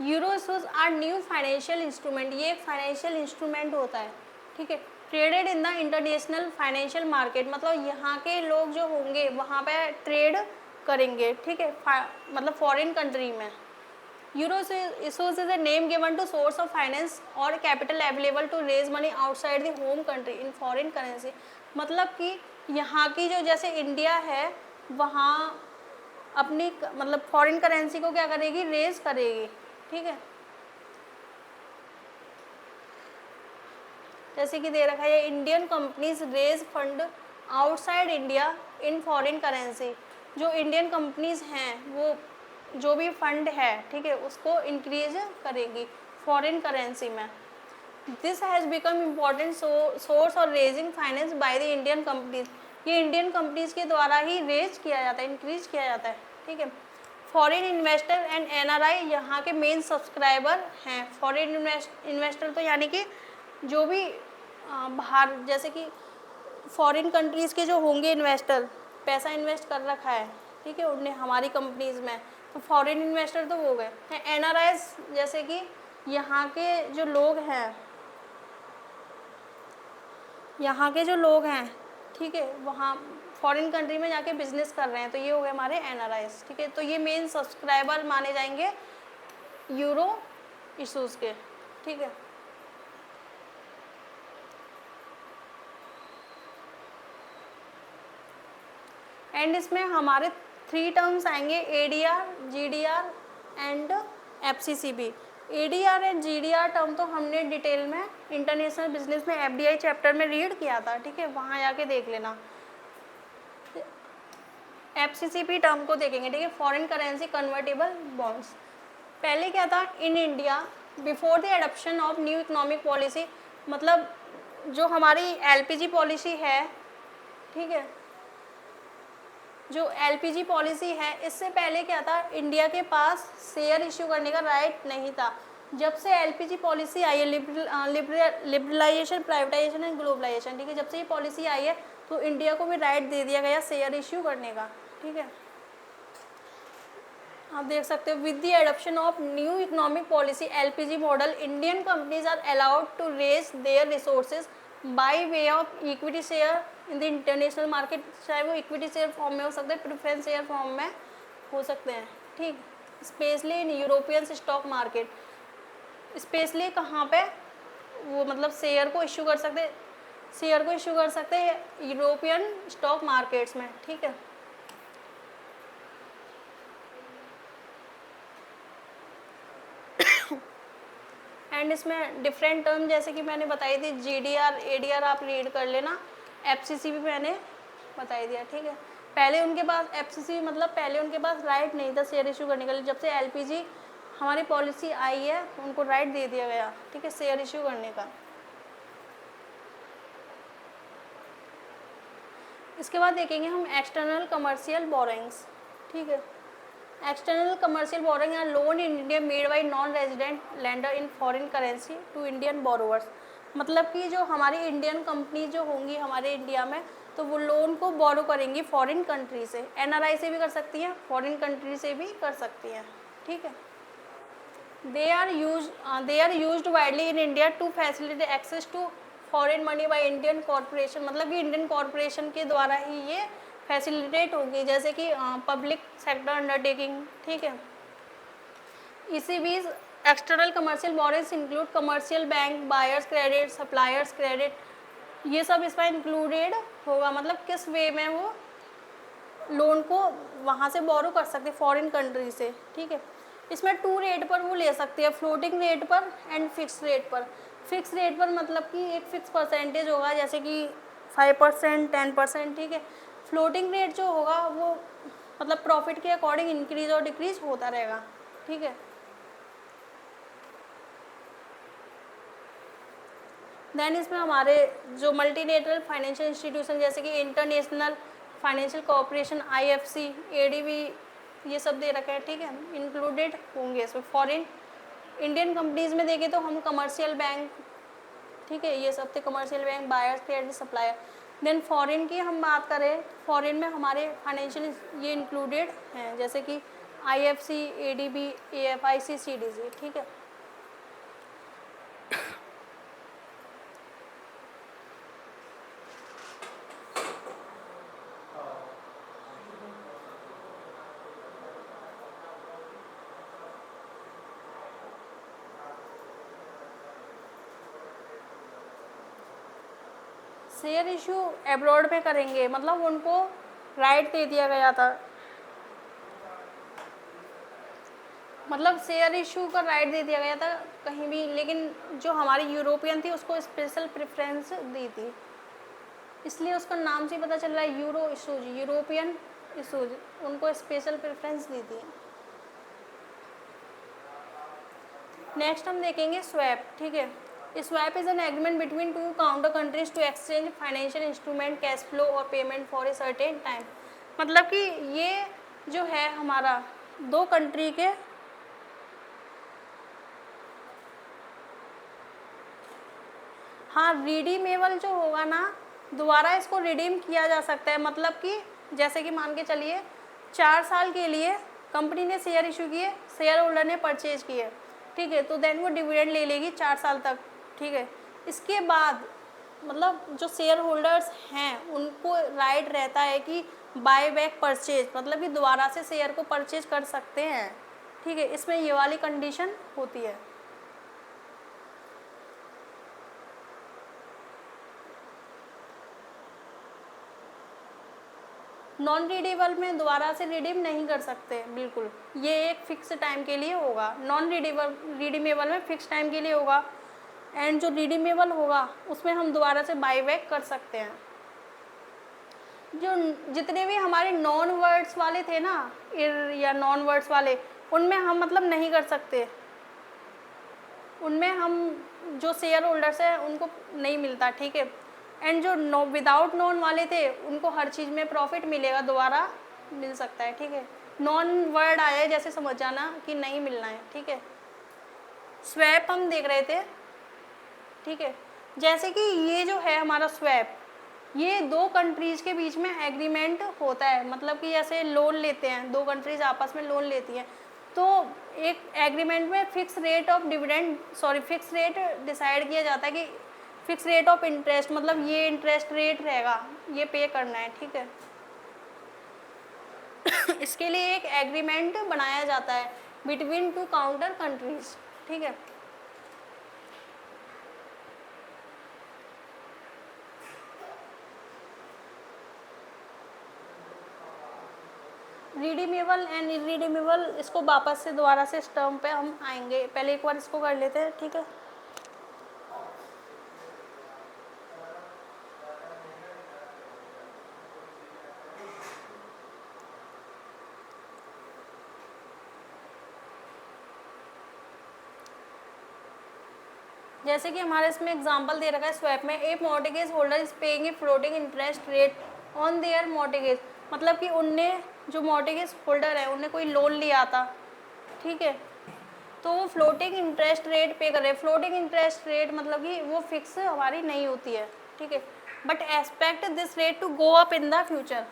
Euro issues are new financial instrument, ये एक फाइनेंशियल इंस्ट्रूमेंट होता है। ठीक है, traded in the international financial market, मतलब यहाँ के लोग जो होंगे वहाँ पे ट्रेड करेंगे। ठीक है, मतलब फॉरेन कंट्री में। Euro issues is a name given to source of finance और capital available to raise money outside the home country in foreign currency, मतलब कि यहाँ की जो जैसे इंडिया है वहाँ अपनी मतलब फॉरेन करेंसी को क्या करेगी, रेज करेगी। ठीक है, जैसे कि दे रखा है Indian companies raise fund outside India in foreign currency, जो इंडियन कंपनीज हैं वो जो भी फंड है, ठीक है, उसको इंक्रीज करेगी फॉरेन करेंसी में। This has become important source और raising finance by the Indian companies, ये इंडियन कंपनीज के द्वारा ही रेज किया जाता है, इंक्रीज किया जाता है। ठीक है, फॉरेन इन्वेस्टर एंड NRI यहाँ के मेन सब्सक्राइबर हैं। फॉरेन इन्वेस्टर तो यानी कि जो भी बाहर जैसे कि फॉरेन कंट्रीज़ के जो होंगे इन्वेस्टर, पैसा इन्वेस्ट कर रखा है, ठीक है, उनने हमारी कंपनीज़ में, तो फॉरेन इन्वेस्टर तो हो गए। NRIs जैसे कि यहाँ के जो लोग हैं, यहाँ के जो लोग हैं, ठीक है, वहाँ फॉरेन कंट्री में जाके बिजनेस कर रहे हैं, तो ये हो गए हमारे NRIs। ठीक है, तो ये मेन सब्सक्राइबर माने जाएंगे यूरो इशूज़ के। ठीक है, एंड इसमें हमारे 3 टर्म्स आएंगे, ADR, GDR and FCCB। ADR and GDR term तो हमने डिटेल में इंटरनेशनल बिजनेस में FDI चैप्टर में रीड किया था। ठीक है, वहाँ जाके देख लेना। FCCB टर्म को देखेंगे। ठीक है, फॉरेन करेंसी कन्वर्टेबल बॉन्ड्स। पहले क्या था, in India before the adoption of new economic policy, मतलब जो हमारी LPG पॉलिसी है, ठीक है, जो LPG पॉलिसी है, इससे पहले क्या था, इंडिया के पास शेयर इश्यू करने का राइट नहीं था। जब से LPG पॉलिसी आई है, लिबरलाइजेशन, प्राइवेटाइजेशन एंड ग्लोबलाइजेशन, ठीक है, जब से ये पॉलिसी आई है तो इंडिया को भी राइट दे दिया गया शेयर इश्यू करने का। ठीक है, आप देख सकते हो, with the adoption of new economic policy LPG model, Indian companies are allowed to raise their resources by way of equity share in the international market, चाहे वो इक्विटी शेयर फॉर्म में हो सकते हैं, प्रेफरेंस शेयर फॉर्म में हो सकते हैं। ठीक, specially in European stock market, specially कहाँ पे वो मतलब शेयर को इश्यू कर सकते हैं यूरोपियन स्टॉक मार्केट्स में। ठीक है, एंड इसमें डिफरेंट टर्म जैसे कि मैंने बताई थी, GDR, ADR आप रीड कर लेना, FCCB मैंने बताई दिया। ठीक है, पहले उनके पास FCCB मतलब पहले उनके पास राइट नहीं था शेयर इशू करने के लिए, जब से LPG हमारी पॉलिसी आई है उनको राइट दे दिया गया। ठीक है, शेयर इशू करने का। इसके बाद देखेंगे हम एक्सटर्नल कमर्शियल बोरोइंग्स। ठीक है, external commercial borrowing are loan in India made by non resident lender in foreign currency to Indian borrowers, मतलब कि जो हमारी इंडियन कंपनी जो होंगी हमारे इंडिया में, तो वो लोन को बोरो करेंगी फॉरेन कंट्री से। NRI से भी कर सकती हैं, फॉरेन कंट्री से भी कर सकती हैं। ठीक है, they are used widely in India to facilitate access to foreign money by Indian corporation, मतलब कि इंडियन कॉरपोरेशन के द्वारा ही ये फैसिलिटेट होगी, जैसे कि पब्लिक सेक्टर अंडरटेकिंग। ठीक है, ECBs external commercial borrowings include commercial bank, buyers credit, suppliers credit, ये सब इसमें इंक्लूडेड होगा, मतलब किस वे में वो लोन को वहाँ से बोरो कर सकते फॉरेन कंट्री से। ठीक है, इसमें 2 रेट पर वो ले सकते हैं, फ्लोटिंग रेट पर एंड फिक्स रेट पर। फिक्स रेट पर मतलब कि एक फिक्स परसेंटेज होगा, जैसे कि 5%, 10%। ठीक है, फ्लोटिंग रेट जो होगा वो मतलब प्रॉफिट के अकॉर्डिंग इंक्रीज और डिक्रीज होता रहेगा। ठीक है। देन इसमें हमारे जो मल्टीलेटरल फाइनेंशियल इंस्टीट्यूशन जैसे कि international financial corporation, IFC, ADB, ये सब दे रखा है, ठीक है, इंक्लूडेड होंगे इसमें। फॉरेन इंडियन कंपनीज में देखें तो हम कमर्शियल बैंक, ठीक है, ये सब थे, commercial bank, buyers, credit, supplier. Then foreign की हम बात करें, फॉरेन में हमारे फाइनेंशियल ये इंक्लूडेड हैं जैसे कि IFC, ADB, AFIC, CDC, ठीक है। शेयर इशू एब्रॉड में करेंगे, मतलब उनको राइट दे दिया गया था, मतलब शेयर इशू का राइट दे दिया गया था कहीं भी, लेकिन जो हमारी यूरोपियन थी उसको स्पेशल प्रेफरेंस दी थी, इसलिए उसका नाम से पता चल रहा है यूरो इशूज, यूरोपियन इशूज, उनको स्पेशल प्रेफरेंस दी थी। नेक्स्ट हम देखेंगे स्वैप, ठीक है। Swap is an agreement between two counter countries to exchange financial instrument, cash flow और payment for a certain time. मतलब कि ये जो है हमारा दो कंट्री के हाँ रिडीमेबल जो होगा ना, दोबारा इसको रिडीम किया जा सकता है। मतलब कि जैसे कि मान के चलिए 4 साल के लिए कंपनी ने शेयर इशू किए, शेयर होल्डर ने परचेज किए, ठीक है, तो देन वो डिविडेंड ले लेगी 4 साल तक, ठीक है। इसके बाद मतलब जो शेयर होल्डर्स हैं उनको राइट रहता है कि बाय बैक परचेज, मतलब कि दोबारा से शेयर को परचेज कर सकते हैं, ठीक है। इसमें ये वाली कंडीशन होती है। नॉन रिडीमेबल में दोबारा से रिडीम नहीं कर सकते, बिल्कुल, ये एक फिक्स टाइम के लिए होगा। नॉन रिडीमेबल में फिक्स टाइम के लिए होगा, एंड जो रिडीमेबल होगा उसमें हम दोबारा से बाई बैक कर सकते हैं। जो जितने भी हमारे नॉन वर्ड्स वाले थे ना, या नॉन वर्ड्स वाले, उनमें हम मतलब नहीं कर सकते, उनमें हम जो शेयर होल्डर्स हैं उनको नहीं मिलता, ठीक है। एंड जो विदाउट नॉन वाले थे उनको हर चीज़ में प्रॉफिट मिलेगा, दोबारा मिल सकता है, ठीक है। नॉन वर्ड आया जैसे समझ जाना कि नहीं मिलना है, ठीक है। स्वैप हम देख रहे थे, ठीक है, जैसे कि ये जो है हमारा स्वैप, ये दो कंट्रीज के बीच में एग्रीमेंट होता है। मतलब कि जैसे लोन लेते हैं, दो कंट्रीज आपस में लोन लेती हैं, तो एक एग्रीमेंट में fix rate of dividend fix rate decide किया जाता है कि फिक्स रेट ऑफ इंटरेस्ट, मतलब ये इंटरेस्ट रेट रहेगा, ये पे करना है, ठीक है। इसके लिए एक एग्रीमेंट बनाया जाता है बिटवीन टू काउंटर कंट्रीज, ठीक है। रिडीमेबल एंड इरिडीमेबल, इसको वापस से दोबारा से इस टर्म पे हम आएंगे, पहले एक बार इसको कर लेते हैं, ठीक है। जैसे कि हमारे इसमें एग्जांपल दे रखा है स्वैप में, a mortgage holder is paying a floating interest rate on their mortgage. मतलब कि उनने जो मॉर्टगेज होल्डर है उनने कोई लोन लिया था, ठीक है, तो वो फ्लोटिंग इंटरेस्ट रेट पे कर रहे हैं। फ्लोटिंग इंटरेस्ट रेट मतलब कि वो फिक्स हमारी नहीं होती है, ठीक है, but expect this rate to go up in the future.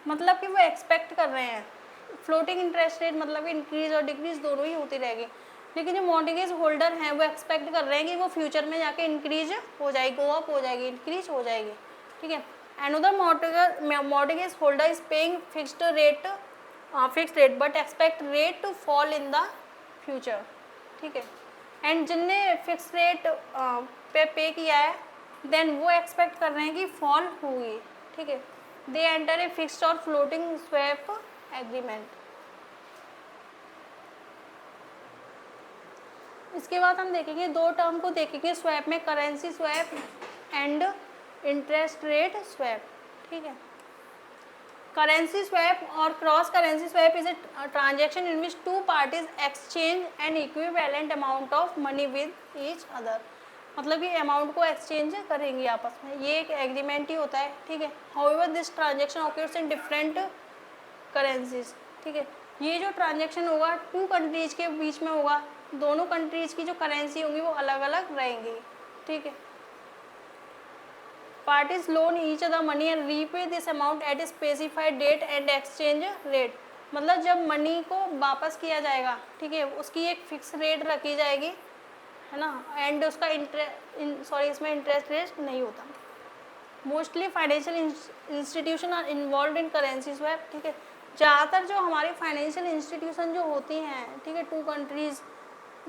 मतलब कि वो एक्सपेक्ट कर रहे हैं, फ्लोटिंग इंटरेस्ट रेट मतलब कि इंक्रीज और डिक्रीज दोनों ही होती रहेगी, लेकिन जो मॉर्टगेज होल्डर हैं वो एक्सपेक्ट कर रहे हैं कि वो फ्यूचर में जाके इंक्रीज हो जाएगी, गो अप हो जाएगी, इंक्रीज हो जाएगी, ठीक है। Another mortgage holder is paying fixed rate but expect rate to fall in the future, ठीक है। एंड जिनने फिक्स रेट पे किया है देन वो एक्सपेक्ट कर रहे हैं कि फॉल होगी, ठीक है। दे एंटर ए फिक्स्ड और फ्लोटिंग स्वैप एग्रीमेंट। इसके बाद हम देखेंगे दो टर्म को देखेंगे स्वैप में, currency swap and interest rate swap, ठीक है। करेंसी स्वैप और cross currency swap is a transaction in which two parties exchange an equivalent amount of money with each other। मतलब कि अमाउंट को एक्सचेंज करेंगे आपस में, ये एक एग्रीमेंट ही होता है, ठीक है। However this transaction occurs in different currencies, ठीक है। ये जो ट्रांजेक्शन होगा टू कंट्रीज के बीच में होगा, दोनों कंट्रीज की जो करेंसी होंगी वो अलग अलग रहेंगी, ठीक है। Parties loan each other money and repay this amount at a specified date and exchange rate. मतलब जब मनी को वापस किया जाएगा, ठीक है, उसकी एक फिक्स रेट रखी जाएगी, है ना, एंड उसका इसमें इंटरेस्ट रेट नहीं होता। Mostly financial institution are involve in currency swap, ठीक है। ज़्यादातर जो हमारी फाइनेंशियल इंस्टीट्यूशन जो होती हैं, ठीक है, टू कंट्रीज़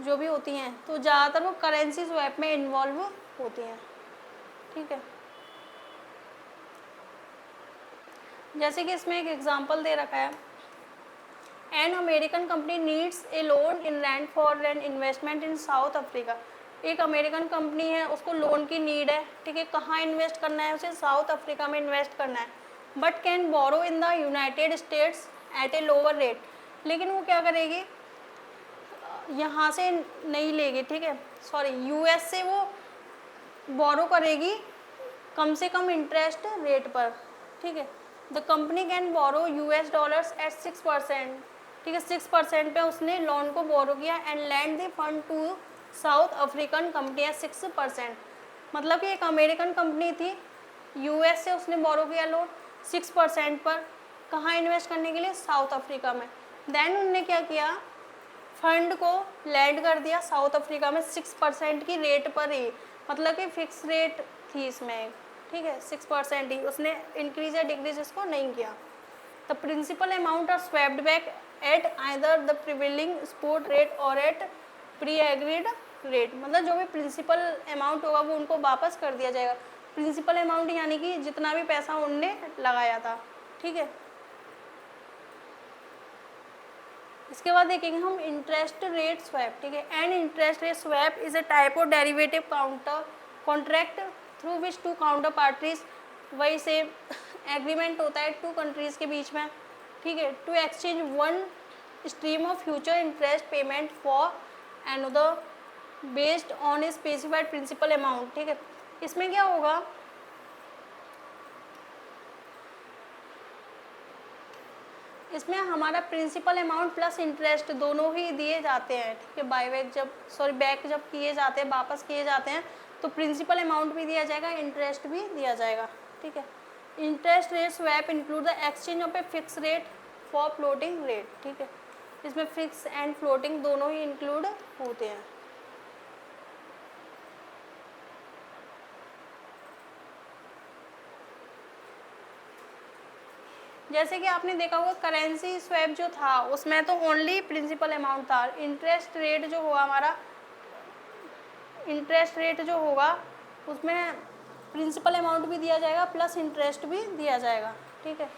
जो भी होती हैं, तो ज़्यादातर वो करेंसी स्वैप में इन्वॉल्व होती हैं, ठीक है। जैसे कि इसमें एक एग्जांपल दे रखा है, an American company needs a loan in land for an investment in south Africa. एक अमेरिकन कंपनी है, उसको लोन की नीड है, ठीक है, कहाँ इन्वेस्ट करना है उसे, साउथ अफ्रीका में इन्वेस्ट करना है, but can borrow in the United States at a lower rate. लेकिन वो क्या करेगी, यहाँ से नहीं लेगी, ठीक है, सॉरी, यूएस से वो बोरो करेगी कम से कम इंटरेस्ट रेट पर, ठीक है। The company can borrow US dollars at 6%, ठीक है, 6% पे उसने लोन को बोरो किया and lend the fund to South African company at 6%। मतलब कि एक अमेरिकन कंपनी थी, US से उसने बोरो किया लोन 6% पर, कहाँ इन्वेस्ट करने के लिए, साउथ अफ्रीका में। देन उनने क्या किया, फंड को लैंड कर दिया साउथ अफ्रीका में 6% की रेट पर ही, मतलब कि फिक्स रेट थी इसमें, ठीक है, 6% ही, उसने इंक्रीज या डिक्रीज इसको नहीं किया। The principal amount are swapped back at either the prevailing spot rate और एट प्री एग्रीड रेट। मतलब जो भी प्रिंसिपल अमाउंट होगा वो उनको वापस कर दिया जाएगा। प्रिंसिपल अमाउंट यानी कि जितना भी पैसा उनने लगाया था, ठीक है। इसके बाद देखेंगे हम इंटरेस्ट रेट स्वैप, ठीक है। And interest rate swap is a type of derivative counter contract through which two counter parties, वही से एग्रीमेंट होता है टू कंट्रीज के बीच में, ठीक है, to exchange one stream of future interest payment for another based on a specified principal amount, ठीक है। इसमें क्या होगा, इसमें हमारा प्रिंसिपल अमाउंट प्लस इंटरेस्ट दोनों ही दिए जाते हैं, ठीक है। बाय बैक बैक जब किए जाते हैं, वापस किए जाते हैं, तो प्रिंसिपल अमाउंट भी दिया जाएगा, इंटरेस्ट भी दिया जाएगा, ठीक है। Interest rate swap include the exchange of a fix rate for floating rate, ठीक है। इसमें फिक्स एंड फ्लोटिंग दोनों ही इंक्लूड होते हैं। जैसे कि आपने देखा होगा करेंसी स्वैप जो था उसमें तो ओनली प्रिंसिपल अमाउंट था। इंटरेस्ट रेट जो होगा हमारा, इंटरेस्ट रेट जो होगा उसमें प्रिंसिपल अमाउंट भी दिया जाएगा प्लस इंटरेस्ट भी दिया जाएगा, ठीक है।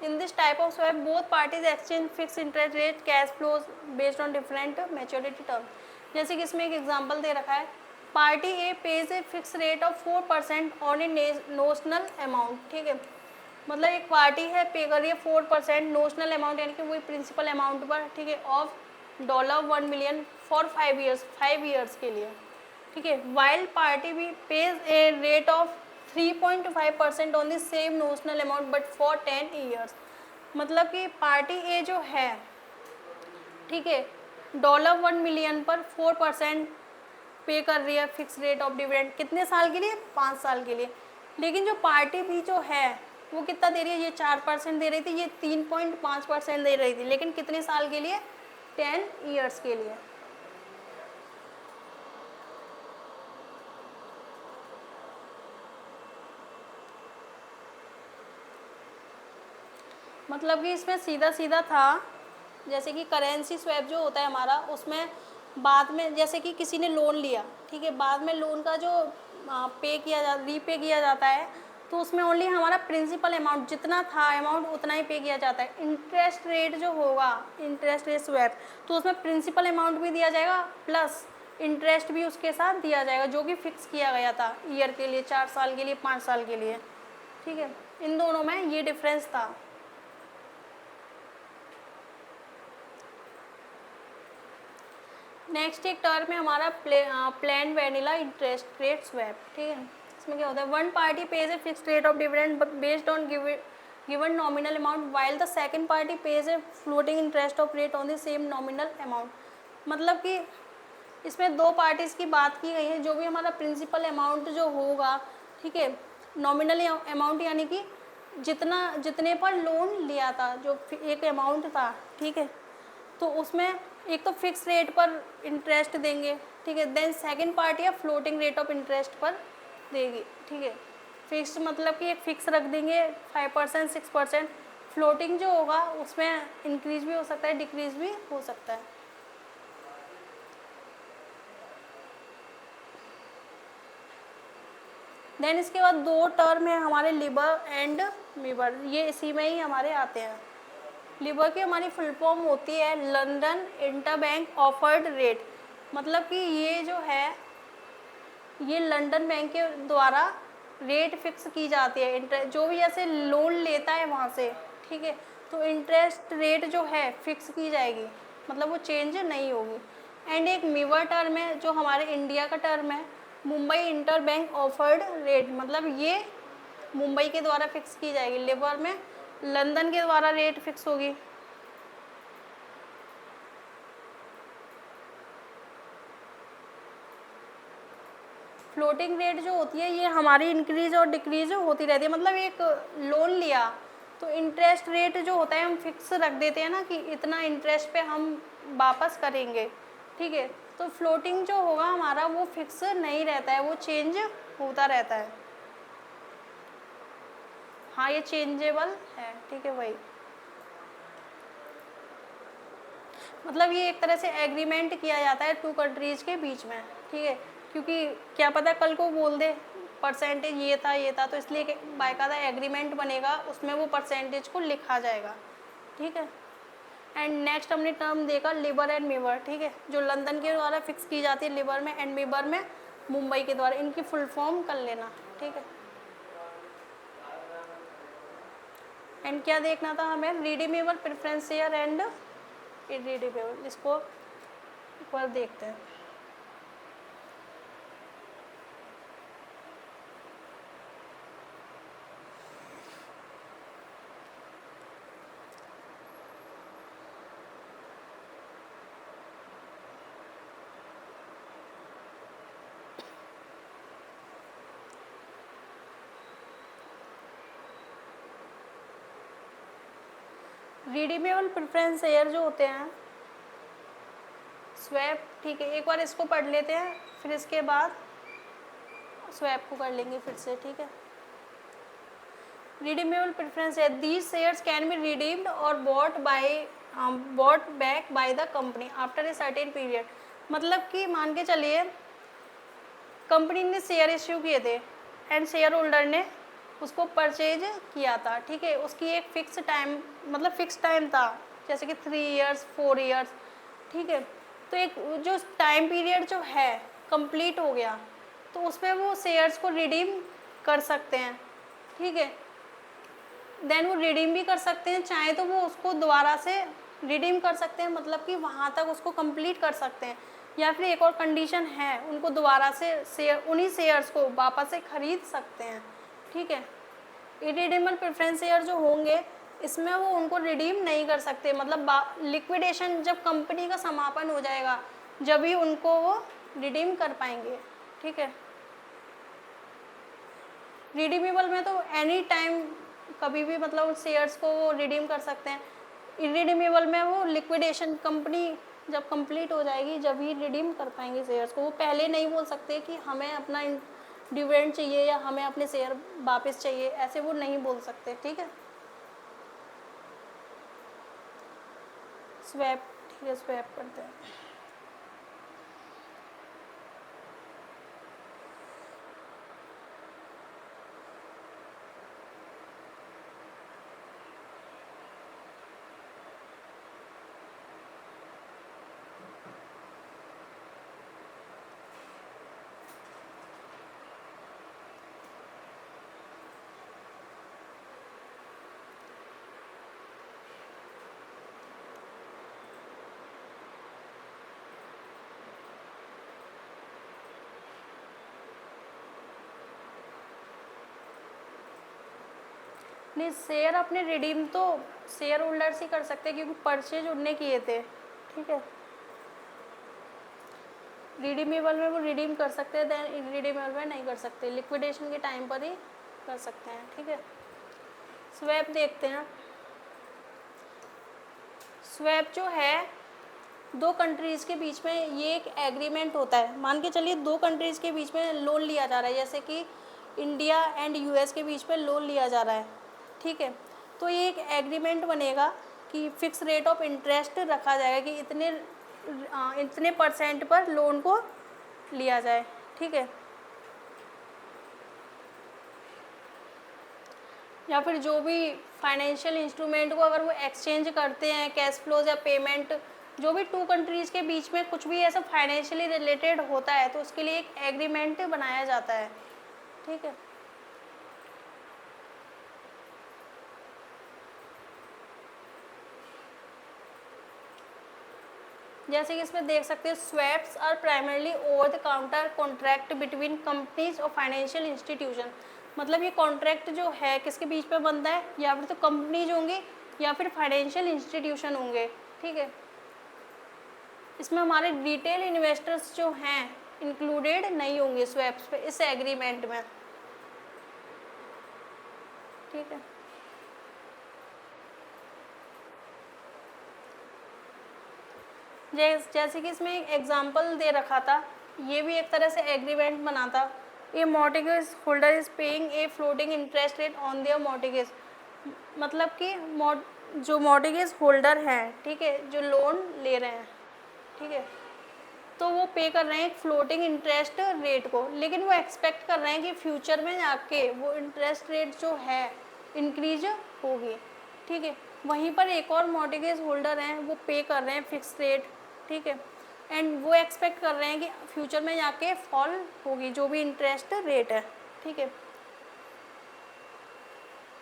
In this type of swap both parties exchange fix interest rate cash flows based on different maturity term. जैसे कि इसमें एक एग्जांपल दे रखा है, party A page a fix rate of 4% on A notional amount, ठीक है। मतलब एक पार्टी है पे कर रही है 4% नोशनल अमाउंट यानी कि वही प्रिंसिपल अमाउंट पर, ठीक है, ऑफ $1 मिलियन फॉर 5 ईयर्स के लिए, ठीक है। वाइल पार्टी भी page a rate of 3.5% on the same notional amount but for 10 years. मतलब कि पार्टी ए जो है, ठीक है, $1 मिलियन पर 4% पे कर रही है फिक्स रेट ऑफ डिविडेंड, कितने साल के लिए, 5 साल के लिए। लेकिन जो पार्टी बी जो है वो कितना दे रही है, ये 4% दे रही थी, ये 3.5% दे रही थी, लेकिन कितने साल के लिए, 10 ईयर्स के लिए। मतलब कि इसमें सीधा सीधा था, जैसे कि करेंसी स्वैप जो होता है हमारा, उसमें बाद में जैसे कि किसी ने लोन लिया, ठीक है, बाद में लोन का जो रीपे किया जाता है, तो उसमें ओनली हमारा प्रिंसिपल अमाउंट जितना था अमाउंट उतना ही पे किया जाता है। इंटरेस्ट रेट जो होगा, इंटरेस्ट रेट स्वैप, तो उसमें प्रिंसिपल अमाउंट भी दिया जाएगा प्लस इंटरेस्ट भी उसके साथ दिया जाएगा, जो कि फिक्स किया गया था ईयर के लिए, 4 साल के लिए, 5 साल के लिए, ठीक है, इन दोनों में ये डिफरेंस था। नेक्स्ट एक टर्म है हमारा plan vanilla interest rate swap. ठीक है, इसमें क्या होता है, one party page a fixed rate of dividend based on given nominal amount while the second party page A floating interest of rate on the same nominal amount. मतलब कि इसमें दो पार्टीज़ की बात की गई है, जो भी हमारा प्रिंसिपल अमाउंट जो होगा, ठीक है, नॉमिनल अमाउंट यानी कि जितने पर लोन लिया था, जो एक अमाउंट था, ठीक है, तो उसमें एक तो फिक्स रेट पर इंटरेस्ट देंगे, ठीक है, देन सेकंड पार्टी या फ्लोटिंग रेट ऑफ इंटरेस्ट पर देगी। ठीक है, फिक्स मतलब कि एक फिक्स रख देंगे 5% 6%, फ्लोटिंग जो होगा उसमें इंक्रीज भी हो सकता है, डिक्रीज भी हो सकता है। देन इसके बाद दो टर्म है हमारे लिबर एंड मिबर, ये इसी में ही हमारे आते हैं। लिबर की हमारी फुल फॉर्म होती है लंदन इंटरबैंक ऑफर्ड रेट। मतलब कि ये जो है, ये लंदन बैंक के द्वारा रेट फिक्स की जाती है, जो भी ऐसे लोन लेता है वहाँ से, ठीक है, तो इंटरेस्ट रेट जो है फिक्स की जाएगी, मतलब वो चेंज नहीं होगी। एंड एक मिवर टर्म है जो हमारे इंडिया का टर्म है, Mumbai inter bank offered rate, मतलब ये मुंबई के द्वारा फिक्स की जाएगी। लिबर में लंदन के द्वारा रेट फिक्स होगी। फ्लोटिंग रेट जो होती है ये हमारी इंक्रीज और डिक्रीज होती रहती है। मतलब एक लोन लिया तो इंटरेस्ट रेट जो होता है हम फिक्स रख देते हैं ना, कि इतना इंटरेस्ट पे हम वापस करेंगे, ठीक है, तो फ्लोटिंग जो होगा हमारा वो फिक्स नहीं रहता है, वो चेंज होता रहता है। हाँ, ये चेंजेबल है, ठीक है, वही मतलब ये एक तरह से एग्रीमेंट किया जाता है टू कंट्रीज के बीच में, ठीक है, क्योंकि क्या पता कल को बोल दे परसेंटेज ये था, तो इसलिए बाकायदा एग्रीमेंट बनेगा, उसमें वो परसेंटेज को लिखा जाएगा। ठीक है, एंड नेक्स्ट हमने टर्म देखा लिबर एंड मिबर, ठीक है, जो लंदन के द्वारा फिक्स की जाती है लिबर में, एंड मिबर में मुंबई के द्वारा। इनकी फुल फॉर्म कर लेना, ठीक है। एंड क्या देखना था हमें, redeemable preference share and irredeemable, इसको एक बार देखते हैं। रिडीमेबल प्रेफरेंस शेयर जो होते हैं, स्वैप, ठीक है, एक बार इसको पढ़ लेते हैं, फिर इसके बाद स्वैप को कर लेंगे फिर से, ठीक है। Redeemable preference share, these shares can be redeemed और bought back by the company after a certain period. मतलब कि मान के चलिए कंपनी ने शेयर इश्यू किए थे एंड शेयर होल्डर ने उसको परचेज किया था, ठीक है, उसकी एक फिक्स टाइम, मतलब फिक्स टाइम था, जैसे कि 3 ईयर्स 4 ईयर्स, ठीक है, तो एक जो टाइम पीरियड जो है कंप्लीट हो गया, तो उसमें वो शेयर्स को रिडीम कर सकते हैं, ठीक है। देन वो रिडीम भी कर सकते हैं, चाहे तो वो उसको दोबारा से रिडीम कर सकते हैं, मतलब कि वहाँ तक उसको कंप्लीट कर सकते हैं, या फिर एक और कंडीशन है, उनको दोबारा से शेयर, उन्हीं शेयर्स को वापस से खरीद सकते हैं, ठीक है। इरिडीमेबल प्रेफरेंस शेयर जो होंगे इसमें वो उनको रिडीम नहीं कर सकते, मतलब लिक्विडेशन जब कंपनी का समापन हो जाएगा जब ही उनको वो रिडीम कर पाएंगे, ठीक है। रिडीमेबल में तो एनी टाइम कभी भी मतलब उस शेयर्स को वो रिडीम कर सकते हैं। इरिडीमेबल में वो लिक्विडेशन कंपनी जब कंप्लीट हो जाएगी जब ही रिडीम कर पाएंगे शेयर्स को, वो पहले नहीं बोल सकते कि हमें अपना डिविडेंड चाहिए या हमें अपने शेयर वापस चाहिए, ऐसे वो नहीं बोल सकते, ठीक है। स्वैप, ठीक है, स्वैप करते हैं। नहीं, शेयर अपने रिडीम तो शेयर होल्डर्स ही कर सकते हैं क्योंकि परचेज उनने किए थे, ठीक है। रिडीमेबल में वो रिडीम कर सकते हैं, देन इनरिडीमेबल में नहीं कर सकते, लिक्विडेशन के टाइम पर ही कर सकते हैं, ठीक है। स्वैप देखते हैं। स्वैप जो है दो कंट्रीज़ के बीच में ये एक एग्रीमेंट होता है। मान के चलिए दो कंट्रीज़ के बीच में लोन लिया जा रहा है, जैसे कि इंडिया एंड यूएस के बीच में लोन लिया जा रहा है, ठीक है। तो ये एक एग्रीमेंट बनेगा कि फिक्स रेट ऑफ इंटरेस्ट रखा जाएगा कि इतने परसेंट पर लोन को लिया जाए, ठीक है। या फिर जो भी फाइनेंशियल इंस्ट्रूमेंट को अगर वो एक्सचेंज करते हैं, कैश फ्लोज या पेमेंट, जो भी टू कंट्रीज़ के बीच में कुछ भी ऐसा फाइनेंशियली रिलेटेड होता है तो उसके लिए एक एग्रीमेंट बनाया जाता है, ठीक है। जैसे कि इसमें देख सकते हैं, swaps are primarily over the counter contract between companies और फाइनेंशियल इंस्टीट्यूशन। मतलब ये कॉन्ट्रैक्ट जो है किसके बीच में बनता है, या फिर तो कंपनीज होंगी या फिर फाइनेंशियल इंस्टीट्यूशन होंगे, ठीक है। इसमें हमारे रिटेल इन्वेस्टर्स जो हैं इंक्लूडेड नहीं होंगे स्वैप्स पे इस एग्रीमेंट में, ठीक है। जैसे कि इसमें एक एग्जांपल दे रखा था, ये भी एक तरह से एग्रीमेंट बना था। A mortgage holder is paying a floating interest rate on their mortgage. मतलब कि जो मॉर्टगेज होल्डर हैं, ठीक है, जो लोन ले रहे हैं, ठीक है, तो वो पे कर रहे हैं एक फ्लोटिंग इंटरेस्ट रेट को, लेकिन वो एक्सपेक्ट कर रहे हैं कि फ्यूचर में जाके वो इंटरेस्ट रेट जो है इंक्रीज होगी, ठीक है। वहीं पर एक और मॉर्टगेज होल्डर हैं, वो पे कर रहे हैं फिक्स रेट, ठीक है, एंड वो एक्सपेक्ट कर रहे हैं कि फ्यूचर में जाके फॉल होगी जो भी इंटरेस्ट रेट है, ठीक है।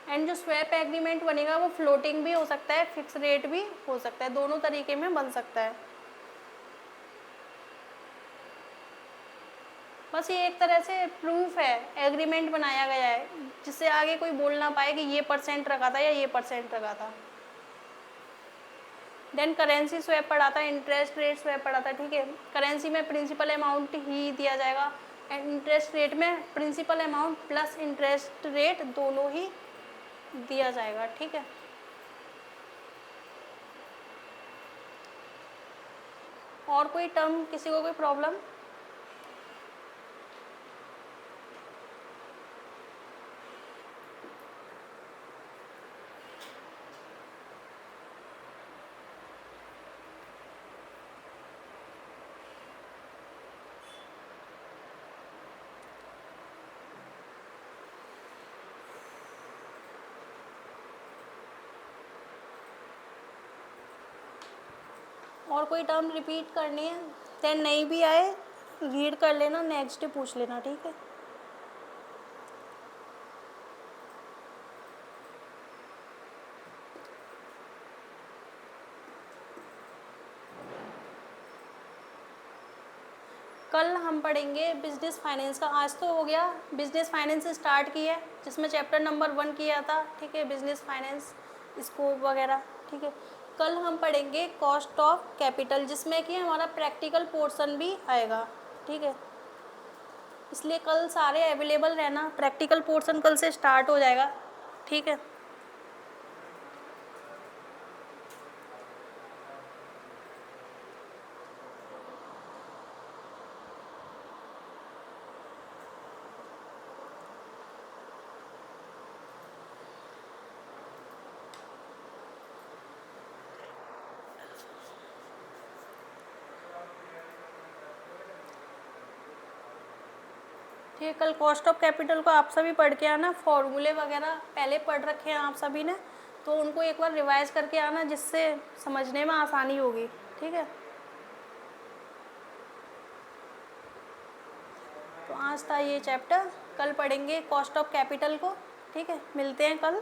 एंड जो स्वैप एग्रीमेंट बनेगा वो फ्लोटिंग भी हो सकता है, फिक्स रेट भी हो सकता है, दोनों तरीके में बन सकता है। बस ये एक तरह से प्रूफ है, एग्रीमेंट बनाया गया है जिससे आगे कोई बोल ना पाए कि ये परसेंट रखा था या ये परसेंट रखा था। देन करेंसी स्वैप पढ़ा था, इंटरेस्ट रेट स्वैप पढ़ा था, ठीक है। करेंसी में प्रिंसिपल अमाउंट ही दिया जाएगा एंड इंटरेस्ट रेट में principal amount plus interest rate दोनों ही दिया जाएगा, ठीक है। और कोई टर्म, किसी को कोई प्रॉब्लम? और कोई टर्म रिपीट करनी है? देन नहीं भी आए रीड कर लेना, नेक्स्ट डे पूछ लेना, ठीक है। कल हम पढ़ेंगे बिजनेस फाइनेंस का। आज तो हो गया बिजनेस फाइनेंस स्टार्ट की है, जिसमें चैप्टर नंबर 1 किया था, ठीक है, बिजनेस फाइनेंस स्कोप वगैरह, ठीक है। कल हम पढ़ेंगे कॉस्ट ऑफ कैपिटल, जिसमें कि हमारा प्रैक्टिकल पोर्शन भी आएगा, ठीक है। इसलिए कल सारे अवेलेबल रहना, प्रैक्टिकल पोर्शन कल से स्टार्ट हो जाएगा, ठीक है। ठीक है, कल कॉस्ट ऑफ कैपिटल को आप सभी पढ़ के आना, फॉर्मूले वगैरह पहले पढ़ रखे हैं आप सभी ने, तो उनको एक बार रिवाइज करके आना जिससे समझने में आसानी होगी, ठीक है। तो आज था ये चैप्टर, कल पढ़ेंगे कॉस्ट ऑफ कैपिटल को, ठीक है। मिलते हैं कल।